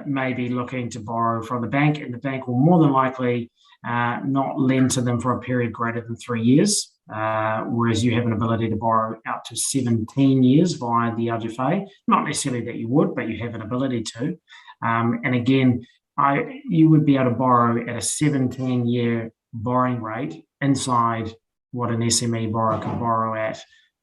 may be looking to borrow from the bank, and the bank will more than likely not lend to them for a period greater than 3 years, whereas you have an ability to borrow out to 17 years via the LGFA. Not necessarily that you would, but you have an ability to. And again, you would be able to borrow at a 17-year borrowing rate inside what an SME borrower can borrow at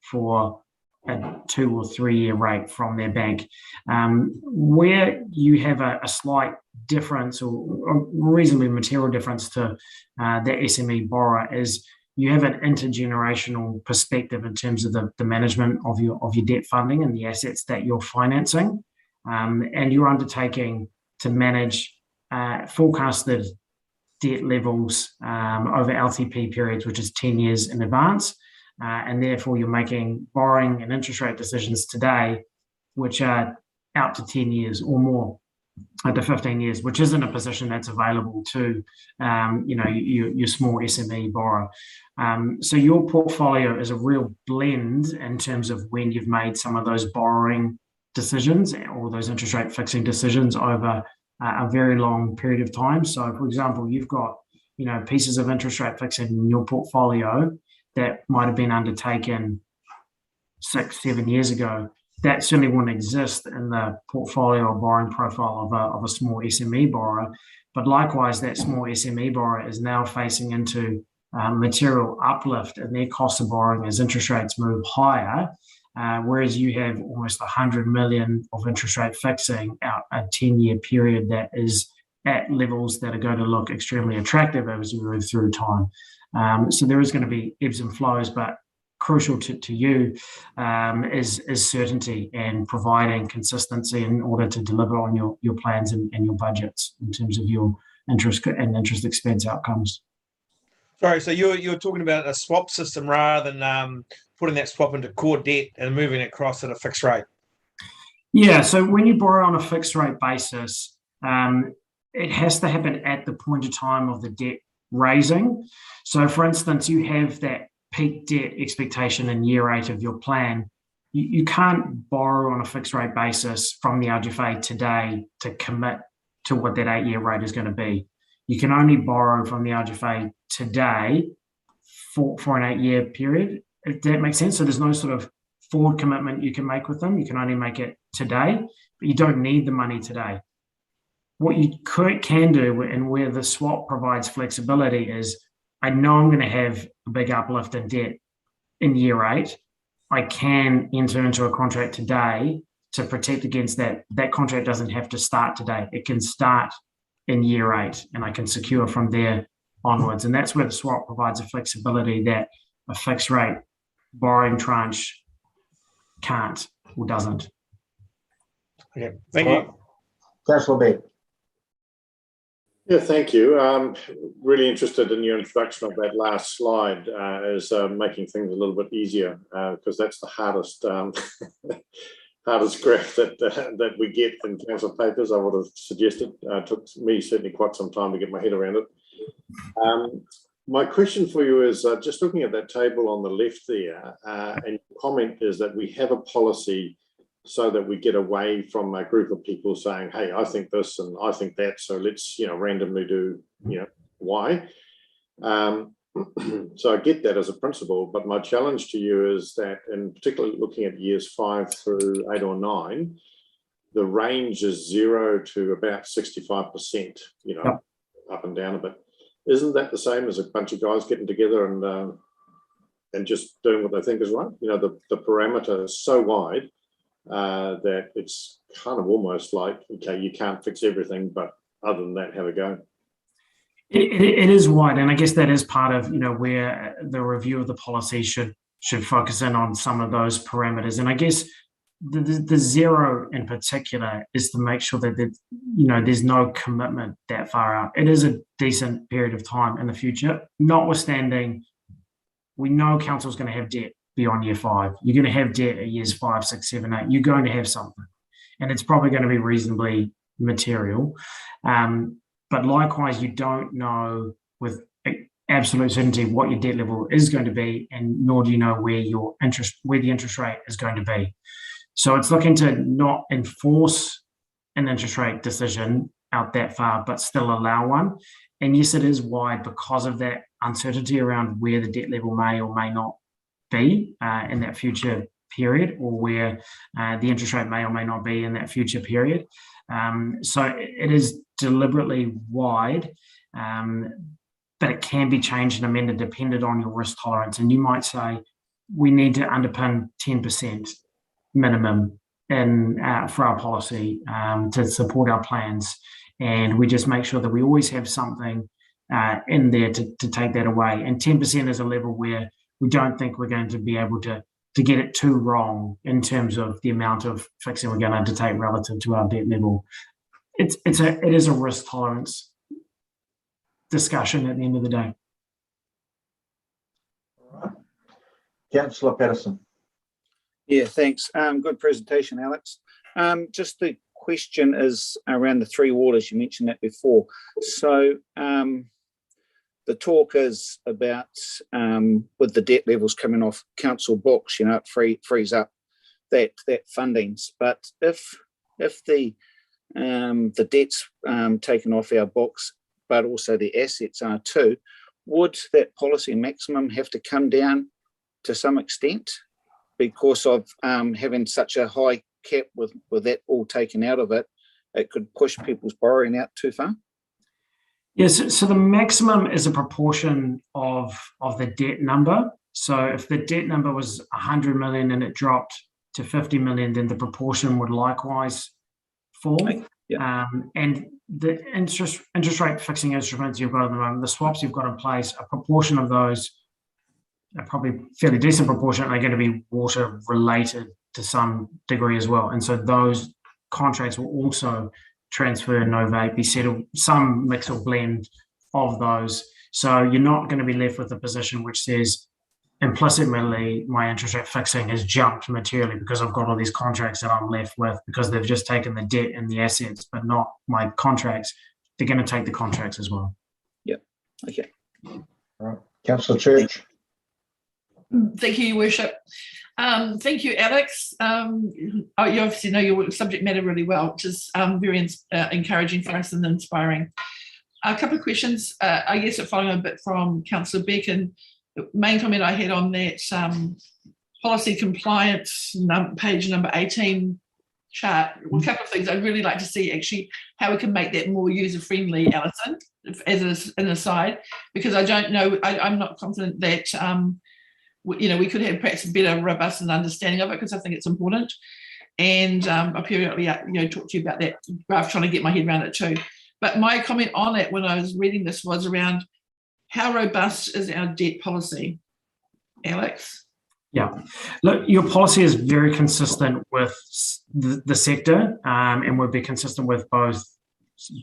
for a 2 or 3 year rate from their bank. Where you have a slight difference or a reasonably material difference to the SME borrower is you have an intergenerational perspective in terms of the management of your debt funding and the assets that you're financing, and you're undertaking to manage forecasted debt levels over LTP periods, which is 10 years in advance. And therefore, you're making borrowing and interest rate decisions today, which are out to 10 years or more, to 15 years, which isn't a position that's available to, your small SME borrower. So your portfolio is a real blend in terms of when you've made some of those borrowing decisions or those interest rate fixing decisions over a very long period of time. So, for example, you've got, pieces of interest rate fixing in your portfolio that might have been undertaken 6-7 years ago. That certainly wouldn't exist in the portfolio or borrowing profile of a small SME borrower. But likewise, that small SME borrower is now facing into material uplift in their cost of borrowing as interest rates move higher, whereas you have almost 100 million of interest rate fixing out a 10-year period that is at levels that are going to look extremely attractive as we move through time. So there is going to be ebbs and flows, but crucial to you is certainty and providing consistency in order to deliver on your plans and your budgets in terms of your interest and interest expense outcomes. Sorry, so you're talking about a swap system rather than putting that swap into core debt and moving it across at a fixed rate? Yeah, so when you borrow on a fixed rate basis, it has to happen at the point of time of the debt raising. So for instance, you have that peak debt expectation in year 8 of your plan. You can't borrow on a fixed rate basis from the RGFA today to commit to what that 8-year rate is going to be. You can only borrow from the RGFA today for an 8-year period, if that makes sense. So there's no sort of forward commitment you can make with them. You can only make it today, but you don't need the money today. What you can do, and where the swap provides flexibility, is I know I'm going to have a big uplift in debt in year 8. I can enter into a contract today to protect against that. That contract doesn't have to start today. It can start in year 8, and I can secure from there onwards. And that's where the swap provides a flexibility that a fixed rate borrowing tranche can't or doesn't. Okay, thank you. Councillor Beck. Yeah, thank you. Really interested in your introduction of that last slide as making things a little bit easier, because that's the hardest hardest graph that we get in council papers. I would have suggested. Took me certainly quite some time to get my head around it. My question for you is just looking at that table on the left there, and your comment is that we have a policy so that we get away from a group of people saying, hey, I think this and I think that, so let's, randomly do, Y. So I get that as a principle, but my challenge to you is that, and particularly looking at years 5 through 8 or 9, the range is 0 to about 65%, up and down a bit. Isn't that the same as a bunch of guys getting together and just doing what they think is right? The parameter is so wide that it's kind of almost like, okay, you can't fix everything, but other than that, have a go. It is wide, and I guess that is part of where the review of the policy should focus in on some of those parameters. And I guess the 0 in particular is to make sure that there's no commitment that far out. It is a decent period of time in the future, notwithstanding we know council's going to have debt beyond year 5. You're going to have debt at years 5, 6, 7, 8. You're going to have something, and it's probably going to be reasonably material. But likewise, you don't know with absolute certainty what your debt level is going to be, and nor do you know where the interest rate is going to be. So it's looking to not enforce an interest rate decision out that far, but still allow one. And yes, it is wide because of that uncertainty around where the debt level may or may not be in that future period, or where the interest rate may or may not be in that future period. So it is deliberately wide, but it can be changed and amended depending on your risk tolerance. And you might say, we need to underpin 10% minimum for our policy to support our plans. And we just make sure that we always have something in there to take that away. And 10% is a level where we don't think we're going to be able to get it too wrong in terms of the amount of fixing we're going to undertake relative to our debt level. It is a risk tolerance discussion at the end of the day. All right. Councillor Patterson. Yeah, thanks. Good presentation, Alex. Just the question is around the 3 waters. You mentioned that before. So the talk is about with the debt levels coming off council books, it frees up that fundings. But if the debt's taken off our books, but also the assets are too, would that policy maximum have to come down to some extent because of having such a high cap with that all taken out of it? It could push people's borrowing out too far? Yes, so the maximum is a proportion of the debt number. So if the debt number was 100 million and it dropped to 50 million, then the proportion would likewise fall. Yeah. And the interest rate fixing instruments you've got at the moment, the swaps you've got in place, a proportion of those a probably fairly decent proportion are going to be water related to some degree as well. And so those contracts will also transfer, novate, be settled, some mix or blend of those. So you're not going to be left with a position which says implicitly my interest rate fixing has jumped materially because I've got all these contracts that I'm left with because they've just taken the debt and the assets, but not my contracts. They're going to take the contracts as well. Yep. Okay. All right. Councillor Church. Thank you, Your Worship. Thank you, Alex. You obviously know your subject matter really well, which is very encouraging for us and inspiring. A couple of questions, I guess, following a bit from Councillor Beacon. The main comment I had on that policy compliance page number 18 chart, well, a couple of things I'd really like to see actually how we can make that more user-friendly, Alison, as an aside, because I don't know, I'm not confident that we could have perhaps a better, robust understanding of it, because I think it's important. And I periodically, talk to you about that graph, trying to get my head around it too. But my comment on it when I was reading this was around how robust is our debt policy, Alex? Yeah, look, your policy is very consistent with the sector, and would be consistent with both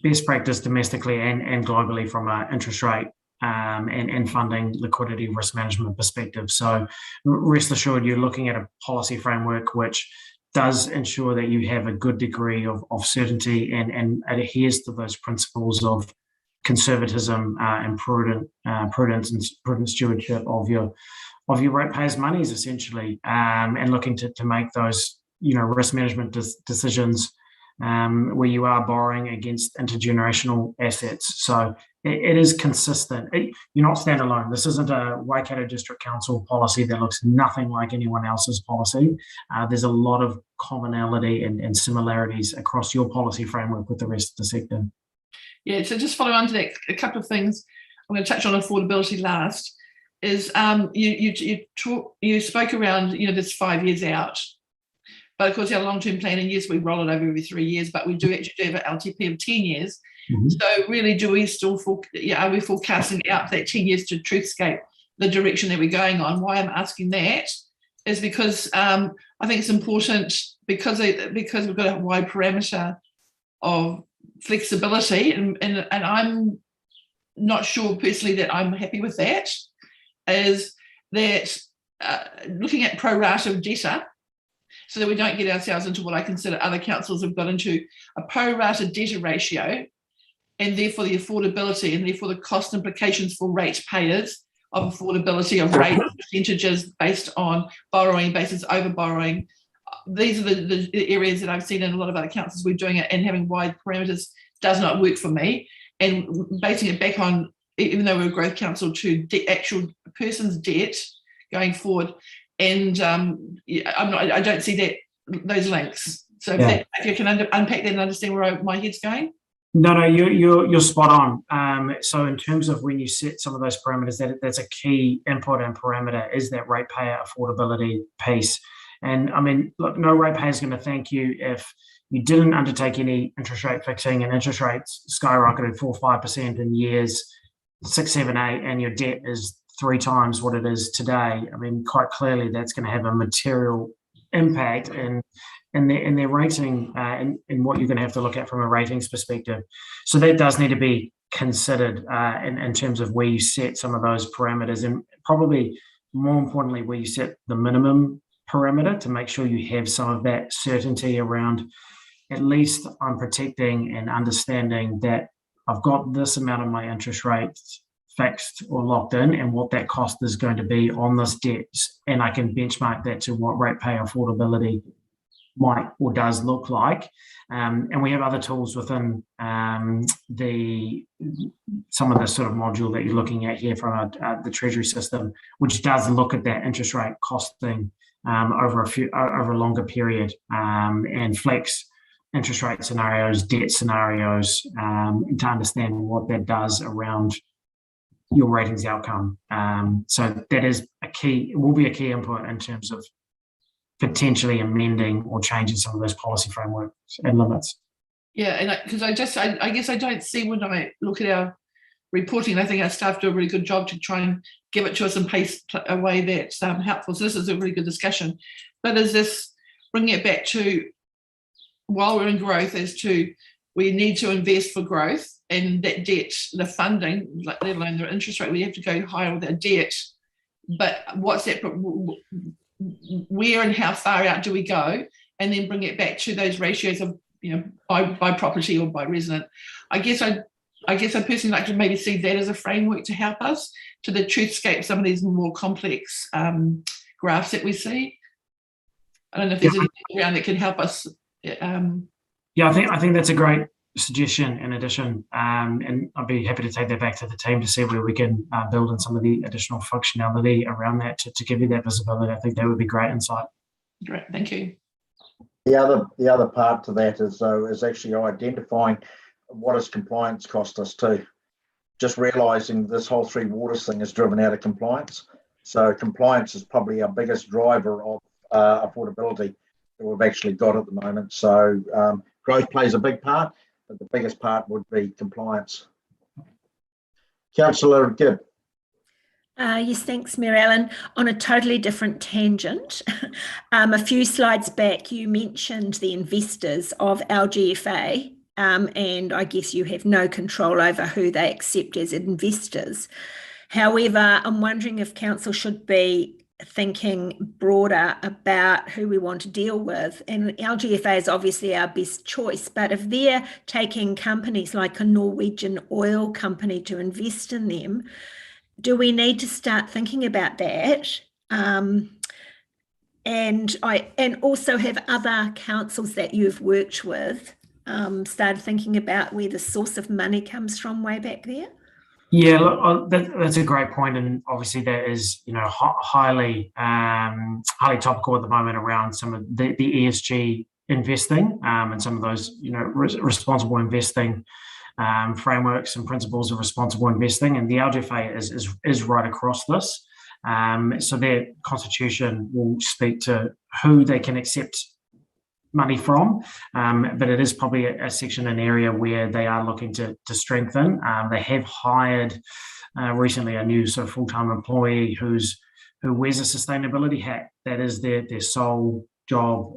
best practice domestically and globally from an interest rate and funding, liquidity, risk management perspective. So rest assured, you're looking at a policy framework which does ensure that you have a good degree of certainty and adheres to those principles of conservatism and prudent stewardship of your ratepayers' monies, essentially, and looking to make those risk management decisions where you are borrowing against intergenerational assets. So it is consistent. You're not standalone. This isn't a Waikato District Council policy that looks nothing like anyone else's policy. There's a lot of commonality and similarities across your policy framework with the rest of the sector. Yeah, so just follow on to that, a couple of things. I'm going to touch on affordability last. Is you spoke around, this 5 years out. But of course, our long-term planning, yes, we roll it over every 3 years, but we do actually have an LTP of 10 years. Mm-hmm. So really, do we still, are we forecasting out that 10 years to truthscape the direction that we're going on? Why I'm asking that is because I think it's important because we've got a wide parameter of flexibility, and I'm not sure personally that I'm happy with that, is that looking at pro rata debtor, so that we don't get ourselves into what I consider other councils have got into, a pro rata debtor ratio, and therefore the affordability and therefore the cost implications for ratepayers of affordability of rate percentages based on borrowing basis, over borrowing. These are the areas that I've seen in a lot of other councils we're doing it, and having wide parameters does not work for me. And basing it back on, even though we're a growth council, to the actual person's debt going forward. And I don't see those links. So if you can unpack that and understand where my head's going. No, you're spot on. So in terms of when you set some of those parameters, that's a key input and parameter is that ratepayer affordability piece. And I mean, look, no ratepayer is going to thank you if you didn't undertake any interest rate fixing and interest rates skyrocketed 4 or 5% in years 6, 7, 8, and your debt is 3 times what it is today. I mean, quite clearly that's going to have a material impact in their rating and what you're going to have to look at from a ratings perspective. So that does need to be considered in terms of where you set some of those parameters, and probably more importantly where you set the minimum parameter to make sure you have some of that certainty around, at least I'm protecting and understanding that I've got this amount of my interest rates fixed or locked in and what that cost is going to be on this debt, and I can benchmark that to what ratepayer affordability might or does look like. And we have other tools within some of the sort of module that you're looking at here from the Treasury system, which does look at that interest rate costing over a longer period and flex interest rate scenarios, debt scenarios, to understand what that does around your ratings outcome. So that is a key, it will be a key input in terms of potentially amending or changing some of those policy frameworks and limits. Yeah, and because I guess I don't see when I look at our reporting. I think our staff do a really good job to try and give it to us in a way that's helpful. So this is a really good discussion. But is this bringing it back to, while we're in growth, as to we need to invest for growth, and that debt, the funding, let alone the interest rate, we have to go higher with our debt. But what's that, where and how far out do we go? And then bring it back to those ratios of, by property or by resident. I guess I personally like to maybe see that as a framework to help us to the truthscape some of these more complex graphs that we see. I don't know if there's anything around that can help us. Yeah, I think that's a great suggestion in addition, and I'd be happy to take that back to the team to see where we can build in some of the additional functionality around that to give you that visibility. I think that would be great insight. Great, thank you. The other part to that is actually identifying what does compliance cost us too. Just realising this whole three waters thing is driven out of compliance. So compliance is probably our biggest driver of affordability that we've actually got at the moment. So growth plays a big part, but the biggest part would be compliance. Councillor Gibb. Yes, thanks, Mayor Allen. On a totally different tangent, a few slides back, you mentioned the investors of LGFA, and I guess you have no control over who they accept as investors. However, I'm wondering if council should be thinking broader about who we want to deal with. And LGFA is obviously our best choice, but if they're taking companies like a Norwegian oil company to invest in them, do we need to start thinking about that? And also have other councils that you've worked with started thinking about where the source of money comes from way back there? Yeah, look, that's a great point, and obviously that is highly topical at the moment around some of the ESG investing and some of those responsible investing frameworks and principles of responsible investing, and the LGFA is right across this. So their constitution will speak to who they can accept money from, but it is probably a section, an area where they are looking to strengthen. They have hired recently a new sort of full-time employee who wears a sustainability hat. That is their sole job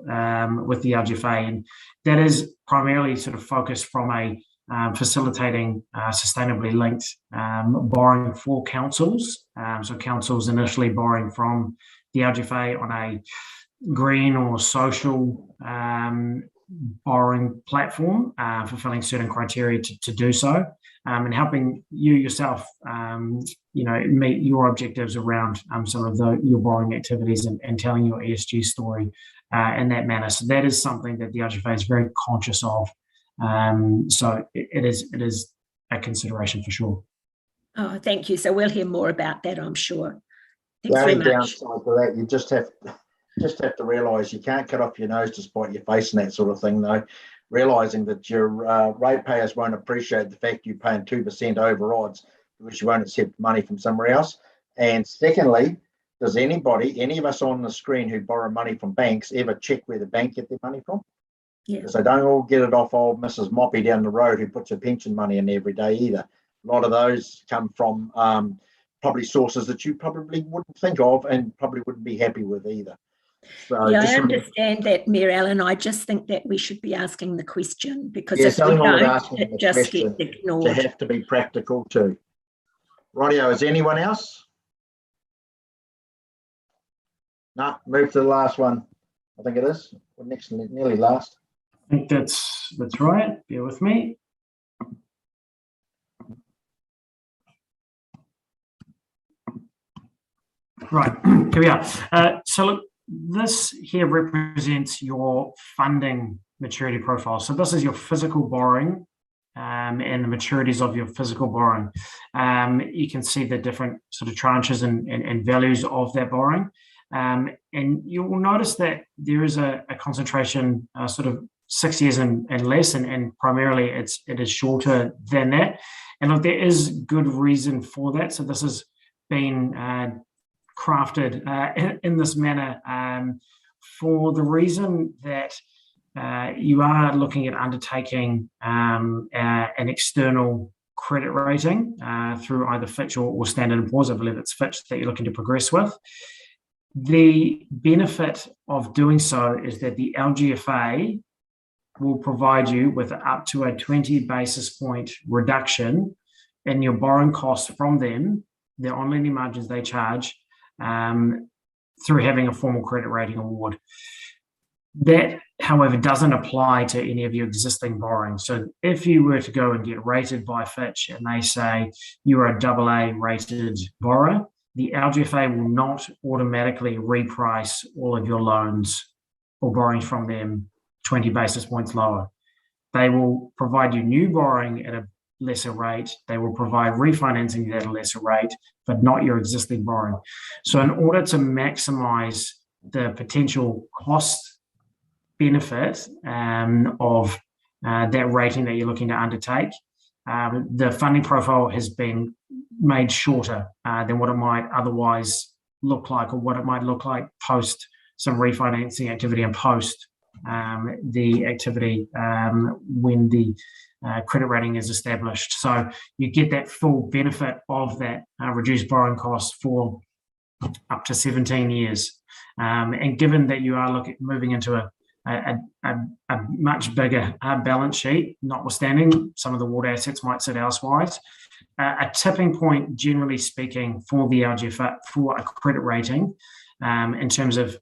with the LGFA, and that is primarily sort of focused from a facilitating sustainably linked borrowing for councils. So councils initially borrowing from the LGFA on a green or social borrowing platform, fulfilling certain criteria to do so, and helping you yourself, meet your objectives around some of your borrowing activities and telling your ESG story in that manner. So that is something that the LGFA is very conscious of. So it is a consideration for sure. Oh, thank you. So we'll hear more about that, I'm sure. Thanks The very only much. downside to that, you just have to realise you can't cut off your nose to spite your face and that sort of thing, though. Realising that your ratepayers won't appreciate the fact you're paying 2% over odds because you won't accept money from somewhere else. And secondly, does any of us on the screen who borrow money from banks ever check where the bank get their money from? Yeah. Because they don't all get it off old Mrs. Moppy down the road who puts her pension money in every day either. A lot of those come from probably sources that you probably wouldn't think of and probably wouldn't be happy with either. So yeah, I understand that, Mayor Allen. I just think that we should be asking the question, because if we don't, it just gets ignored. You have to be practical too. Rightio, is anyone else? No, move to the last one. I think it is. We're next, nearly last. I think that's right. Bear with me. Right, here we are. So look, this here represents your funding maturity profile. So this is your physical borrowing and the maturities of your physical borrowing. You can see the different sort of tranches and values of that borrowing. And you will notice that there is a concentration sort of 6 years and less, and primarily it is shorter than that. And look, there is good reason for that. So this has been crafted in this manner for the reason that you are looking at undertaking an external credit rating through either Fitch or Standard & Poor's. I believe it's Fitch that you're looking to progress with. The benefit of doing so is that the LGFA will provide you with up to a 20 basis point reduction in your borrowing costs from them, the on-lending margins they charge, through having a formal credit rating award. That, however, doesn't apply to any of your existing borrowing. So if you were to go and get rated by Fitch and they say you're a AA rated borrower, the LGFA will not automatically reprice all of your loans or borrowings from them 20 basis points lower. They will provide you new borrowing at a lesser rate. They will provide refinancing at a lesser rate, but not your existing borrowing. So in order to maximize the potential cost benefit of that rating that you're looking to undertake, the funding profile has been made shorter than what it might otherwise look like, or what it might look like post some refinancing activity and post the activity when the credit rating is established. So you get that full benefit of that reduced borrowing costs for up to 17 years. And given that you are moving into a much bigger balance sheet, notwithstanding some of the water assets might sit elsewise, a tipping point, generally speaking, for the LGFA for a credit rating, in terms of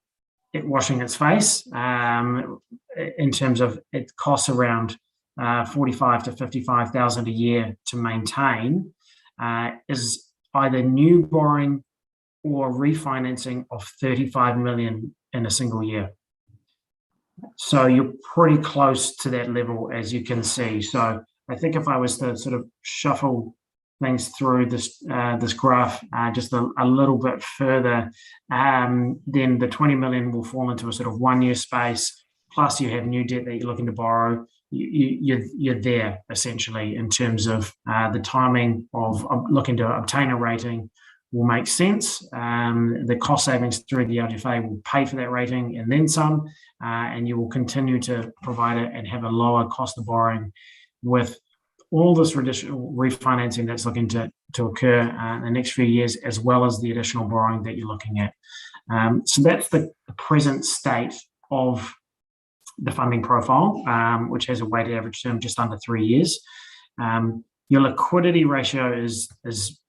it washing its face, in terms of it costs around 45 to 55,000 a year to maintain, is either new borrowing or refinancing of 35 million in a single year. So you're pretty close to that level, as you can see. So I think if I was to sort of shuffle things through this graph just a little bit further, then the 20 million will fall into a sort of 1 year space, plus you have new debt that you're looking to borrow. You're there essentially in terms of the timing of looking to obtain a rating will make sense. The cost savings through the LGFA will pay for that rating and then some, and you will continue to provide it and have a lower cost of borrowing with all this additional refinancing that's looking to occur in the next few years, as well as the additional borrowing that you're looking at. So that's the present state of the funding profile, which has a weighted average term just under 3 years. Your liquidity ratio is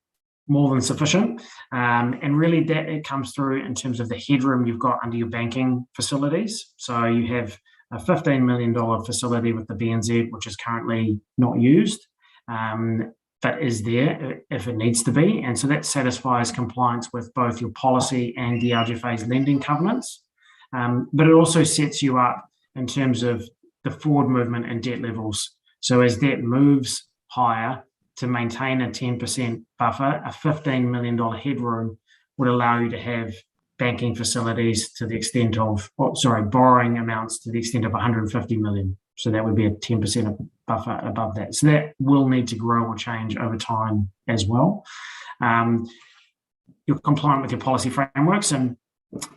more than sufficient, and really that it comes through in terms of the headroom you've got under your banking facilities. So you have a $15 million facility with the BNZ, which is currently not used, but is there if it needs to be. And so that satisfies compliance with both your policy and the LGFA's lending covenants. But it also sets you up in terms of the forward movement and debt levels. So as debt moves higher, to maintain a 10% buffer, a $15 million headroom would allow you to have banking facilities to the extent of, borrowing amounts to the extent of 150 million. So that would be a 10% buffer above that. So that will need to grow or change over time as well. You're compliant with your policy frameworks, and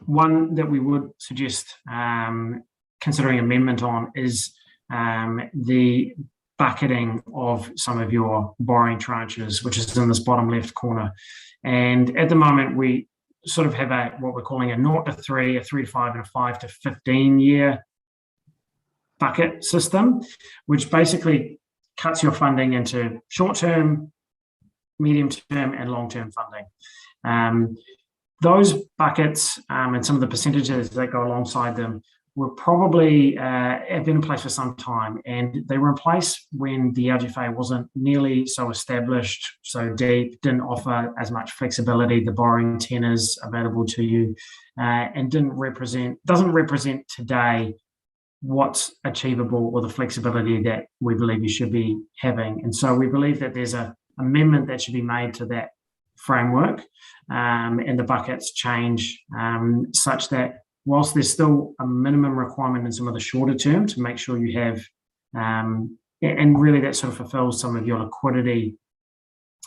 one that we would suggest considering amendment on is the bucketing of some of your borrowing tranches, which is in this bottom left corner. And at the moment, we sort of have what we're calling a 0 to 3, a 3 to 5, and a 5 to 15 year bucket system, which basically cuts your funding into short-term, medium-term, and long-term funding. Those buckets and some of the percentages that go alongside them were probably have been in place for some time, and they were in place when the LGFA wasn't nearly so established, so deep, didn't offer as much flexibility, the borrowing tenors available to you, and doesn't represent today what's achievable or the flexibility that we believe you should be having. And so we believe that there's an amendment that should be made to that framework, and the buckets change such that whilst there's still a minimum requirement in some of the shorter term to make sure you have, and really that sort of fulfills some of your liquidity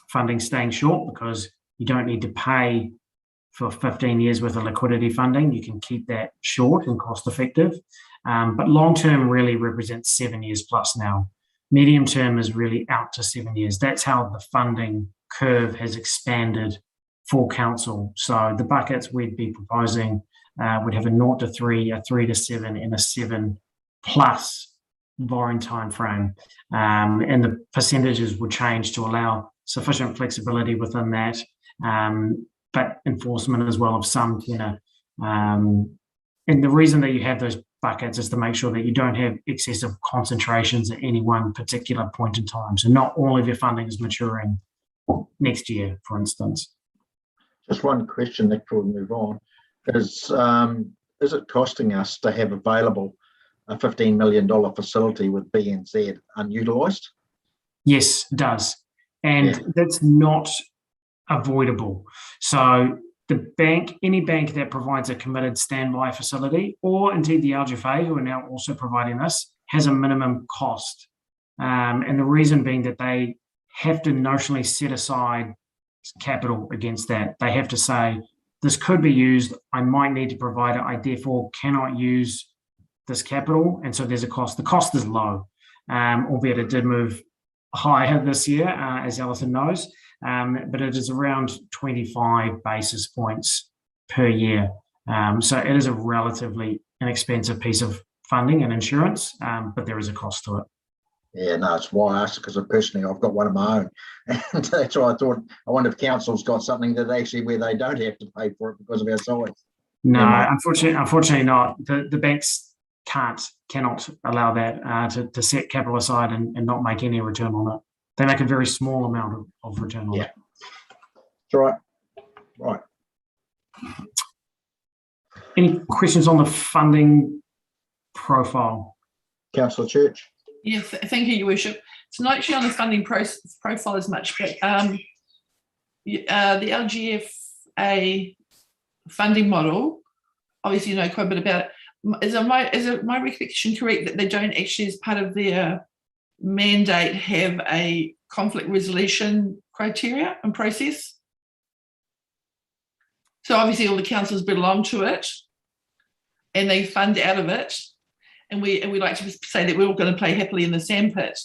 funding staying short, because you don't need to pay for 15 years worth of liquidity funding. You can keep that short and cost effective. But long term really represents 7 years plus now. Medium term is really out to 7 years. That's how the funding curve has expanded for council. So the buckets we'd be proposing would have a 0 to 3, a 3 to 7, and a 7+ borrowing time frame. And the percentages would change to allow sufficient flexibility within that, but enforcement as well of some tenor. And the reason that you have those buckets is to make sure that you don't have excessive concentrations at any one particular point in time. So not all of your funding is maturing next year, for instance. Just one question before we move on. Is it costing us to have available a $15 million facility with BNZ unutilised? Yes, it does. And that's not avoidable. So the bank, any bank that provides a committed standby facility, or indeed the LGFA, who are now also providing this, has a minimum cost. And the reason being that they have to notionally set aside capital against that. They have to say, this could be used, I might need to provide it, I therefore cannot use this capital, and so there's a cost. The cost is low, albeit it did move higher this year, as Alison knows, but it is around 25 basis points per year. So it is a relatively inexpensive piece of funding and insurance, but there is a cost to it. Yeah, no, it's why I asked, because personally I've got one of my own, and that's why I thought, I wonder if council's got something that actually where they don't have to pay for it because of our size. No, unfortunately not. The banks cannot allow that to set capital aside and not make any return on it. They make a very small amount of return on it. That's right. Right. Any questions on the funding profile? Councillor Church. Yeah, thank you, Your Worship. It's not actually on the funding profile as much, but the LGFA funding model, obviously you know quite a bit about it. Is my recollection correct that they don't actually, as part of their mandate, have a conflict resolution criteria and process? So obviously all the councils belong to it and they fund out of it. And we like to say that we're all going to play happily in the sandpit.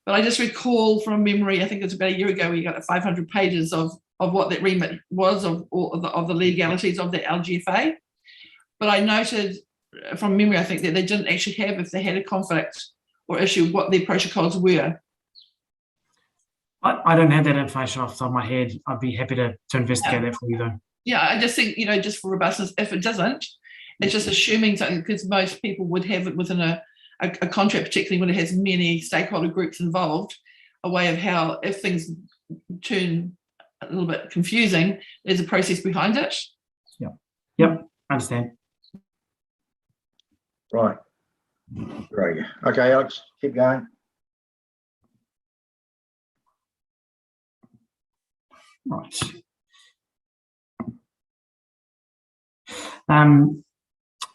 But I just recall from memory, I think it was about a year ago, we got 500 pages of what that remit was, of the legalities of the LGFA. But I noted from memory, I think that they didn't actually have, if they had a conflict or issue, what their protocols were. I don't have that information off the top of my head. I'd be happy to investigate that for you though. Yeah, I just think, just for robustness, if it doesn't, it's just assuming something, because most people would have it within a contract, particularly when it has many stakeholder groups involved, a way of how, if things turn a little bit confusing, there's a process behind it. Yep, understand. Right. Great. Okay, Alex, keep going. Right.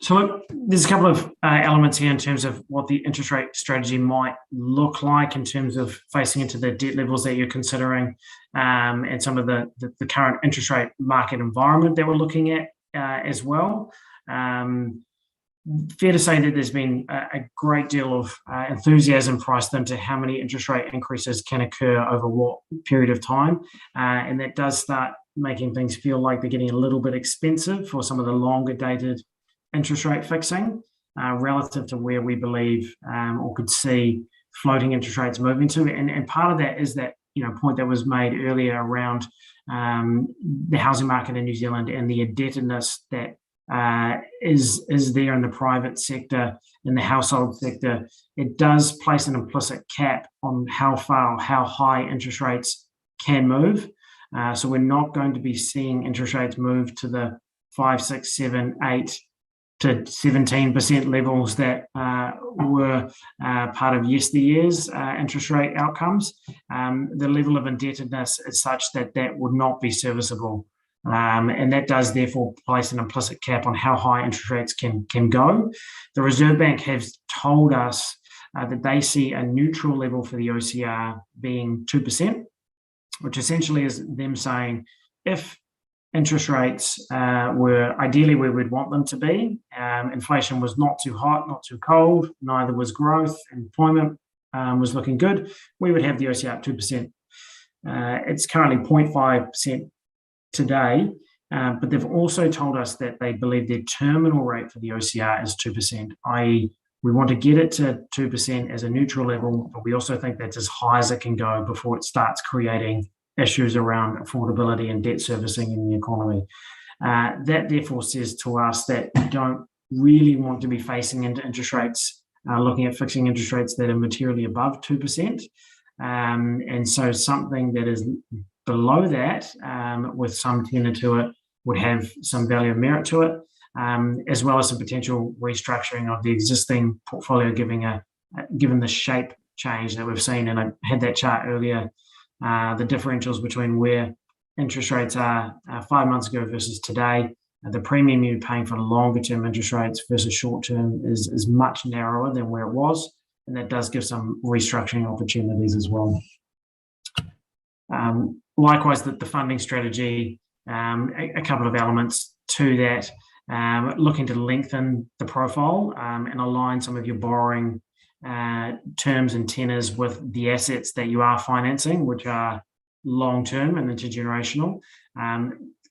So look, there's a couple of elements here in terms of what the interest rate strategy might look like in terms of facing into the debt levels that you're considering, and some of the current interest rate market environment that we're looking at as well. Fair to say that there's been a great deal of enthusiasm priced into how many interest rate increases can occur over what period of time, and that does start making things feel like they're getting a little bit expensive for some of the longer dated interest rate fixing relative to where we believe or could see floating interest rates moving to. And part of that is that point that was made earlier around the housing market in New Zealand and the indebtedness that is there in the private sector, in the household sector. It does place an implicit cap on how far, how high interest rates can move. So we're not going to be seeing interest rates move to the 5, 6, 7, 8 to 17% levels that were part of yesteryear's interest rate outcomes. The level of indebtedness is such that that would not be serviceable. And that does therefore place an implicit cap on how high interest rates can go. The Reserve Bank has told us that they see a neutral level for the OCR being 2%, which essentially is them saying if interest rates were ideally where we'd want them to be, inflation was not too hot, not too cold, neither was growth, employment was looking good, we would have the OCR at 2%. It's currently 0.5% today, but they've also told us that they believe their terminal rate for the OCR is 2%, i.e. we want to get it to 2% as a neutral level, but we also think that's as high as it can go before it starts creating issues around affordability and debt servicing in the economy. That therefore says to us that we don't really want to be facing into interest rates, looking at fixing interest rates that are materially above 2%. And so something that is below that, with some tenor to it, would have some value and merit to it, as well as some potential restructuring of the existing portfolio, given the shape change that we've seen. And I had that chart earlier, the differentials between where interest rates are 5 months ago versus today. The premium you're paying for longer term interest rates versus short term is much narrower than where it was, and that does give some restructuring opportunities as well. Likewise, the funding strategy, a couple of elements to that, looking to lengthen the profile and align some of your borrowing terms and tenors with the assets that you are financing, which are long-term and intergenerational.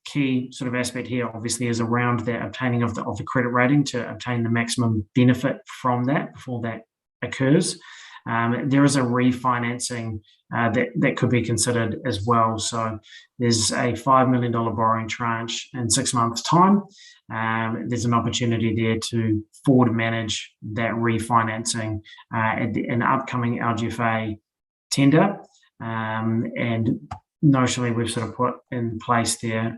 Key sort of aspect here obviously is around the obtaining of the credit rating to obtain the maximum benefit from that before that occurs. There is a refinancing that could be considered as well. So there's a $5 million borrowing tranche in 6 months' time. There's an opportunity there to forward manage that refinancing at an upcoming LGFA tender. And notionally, we've sort of put in place there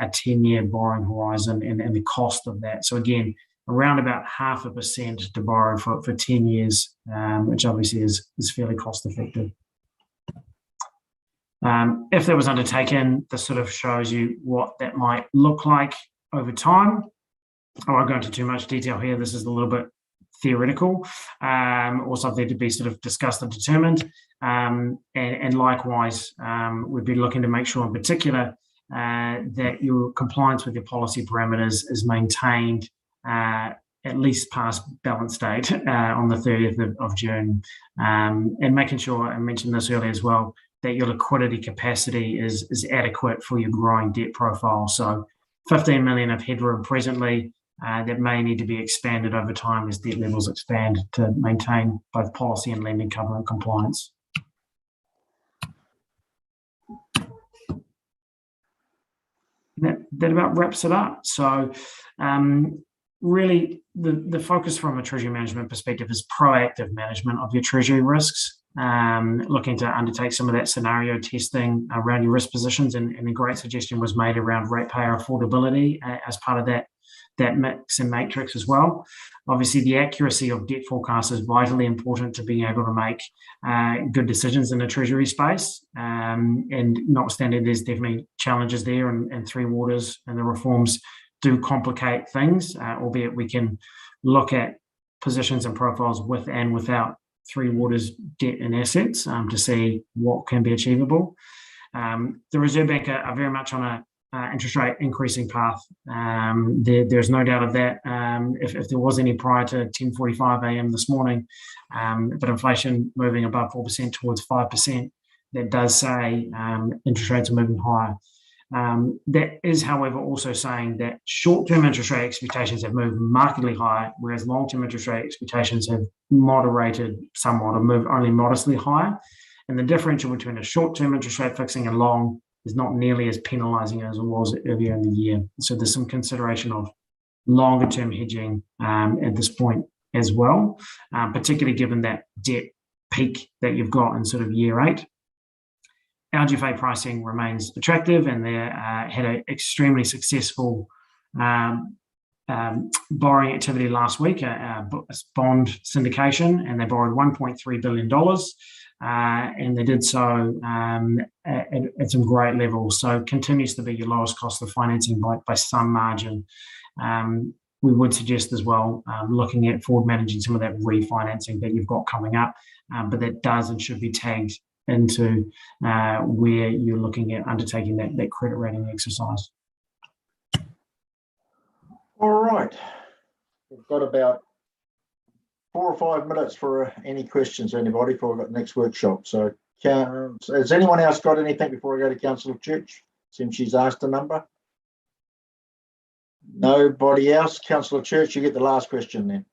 a 10-year borrowing horizon and the cost of that. So again, around about 0.5% to borrow for 10 years, which obviously is fairly cost effective. If that was undertaken, this sort of shows you what that might look like over time. I won't go into too much detail here. This is a little bit theoretical, or something to be sort of discussed and determined. And likewise, we'd be looking to make sure in particular that your compliance with your policy parameters is maintained at least past balance date on the 30th of June. And making sure, I mentioned this earlier as well, that your liquidity capacity is adequate for your growing debt profile. So 15 million of headroom presently, that may need to be expanded over time as debt levels expand to maintain both policy and lending cover and compliance. That about wraps it up. So really the focus from a treasury management perspective is proactive management of your treasury risks, looking to undertake some of that scenario testing around your risk positions, and a great suggestion was made around ratepayer affordability as part of that mix and matrix as well. Obviously, the accuracy of debt forecasts is vitally important to being able to make good decisions in the treasury space. And notwithstanding, there's definitely challenges there, and Three Waters and the reforms do complicate things, albeit we can look at positions and profiles with and without Three Waters debt and assets to see what can be achievable. The Reserve Bank are very much on a interest rate increasing path. There's no doubt of that. If there was any prior to 10:45 a.m. this morning, but inflation moving above 4% towards 5%, that does say interest rates are moving higher. That is, however, also saying that short-term interest rate expectations have moved markedly higher, whereas long-term interest rate expectations have moderated somewhat or moved only modestly higher. And the differential between a short-term interest rate fixing and long is not nearly as penalising as it was earlier in the year. So there's some consideration of longer-term hedging at this point as well, particularly given that debt peak that you've got in sort of year 8. LGFA pricing remains attractive, and they had an extremely successful borrowing activity last week, a bond syndication, and they borrowed $1.3 billion. And they did so at some great levels. So continues to be your lowest cost of financing by some margin. We would suggest as well looking at forward managing some of that refinancing that you've got coming up, but that does and should be tagged into where you're looking at undertaking that credit rating exercise. All right. We've got about 4 or 5 minutes for any questions, anybody, before we've got the next workshop. So has anyone else got anything before I go to Councillor Church, since she's asked a number? Nobody else? Councillor Church, you get the last question then.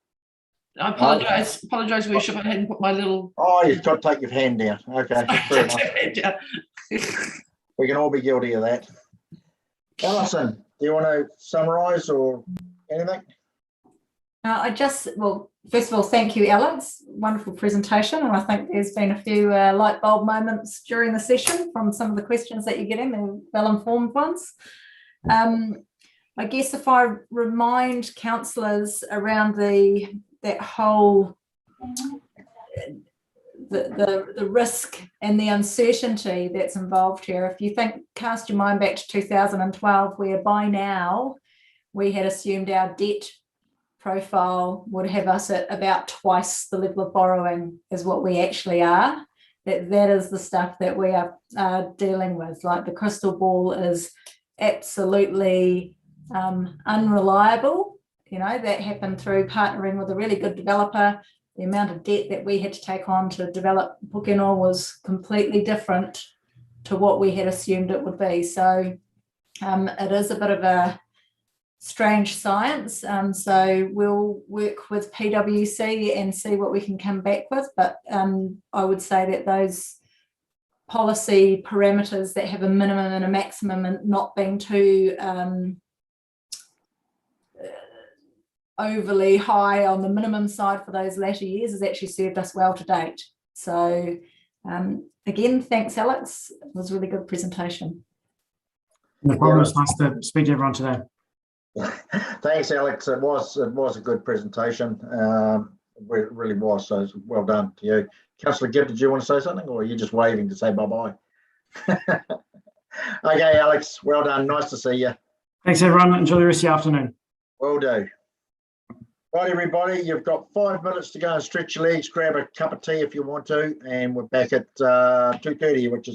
I apologise, Worship. I hadn't put my little. Oh, you've got to take your hand down. Okay, fair enough. We can all be guilty of that. Alison, do you want to summarise or anything? Well, first of all, thank you, Alex. Wonderful presentation. And I think there's been a few light bulb moments during the session from some of the questions that you're getting, they're well-informed ones. I guess if I remind councillors around that whole the risk and the uncertainty that's involved here. If you cast your mind back to 2012, where by now we had assumed our debt profile would have us at about twice the level of borrowing as what we actually are. That is the stuff that we are dealing with. Like, the crystal ball is absolutely unreliable. You know, that happened through partnering with a really good developer. The amount of debt that we had to take on to develop Pukeno was completely different to what we had assumed it would be. So it is a bit of a strange science. So we'll work with PwC and see what we can come back with. But I would say that those policy parameters that have a minimum and a maximum and not being too overly high on the minimum side for those latter years has actually served us well to date. So again, thanks, Alex. It was a really good presentation. No problem. It's nice to speak to everyone today. Thanks, Alex. It was a good presentation. It really was. So well done to you. Councillor Gibb, did you want to say something, or are you just waving to say bye-bye? Okay, Alex, well done. Nice to see you. Thanks, everyone. Enjoy the rest of your afternoon. Will do. Right, everybody, you've got 5 minutes to go and stretch your legs, grab a cup of tea if you want to, and we're back at 2:30, which is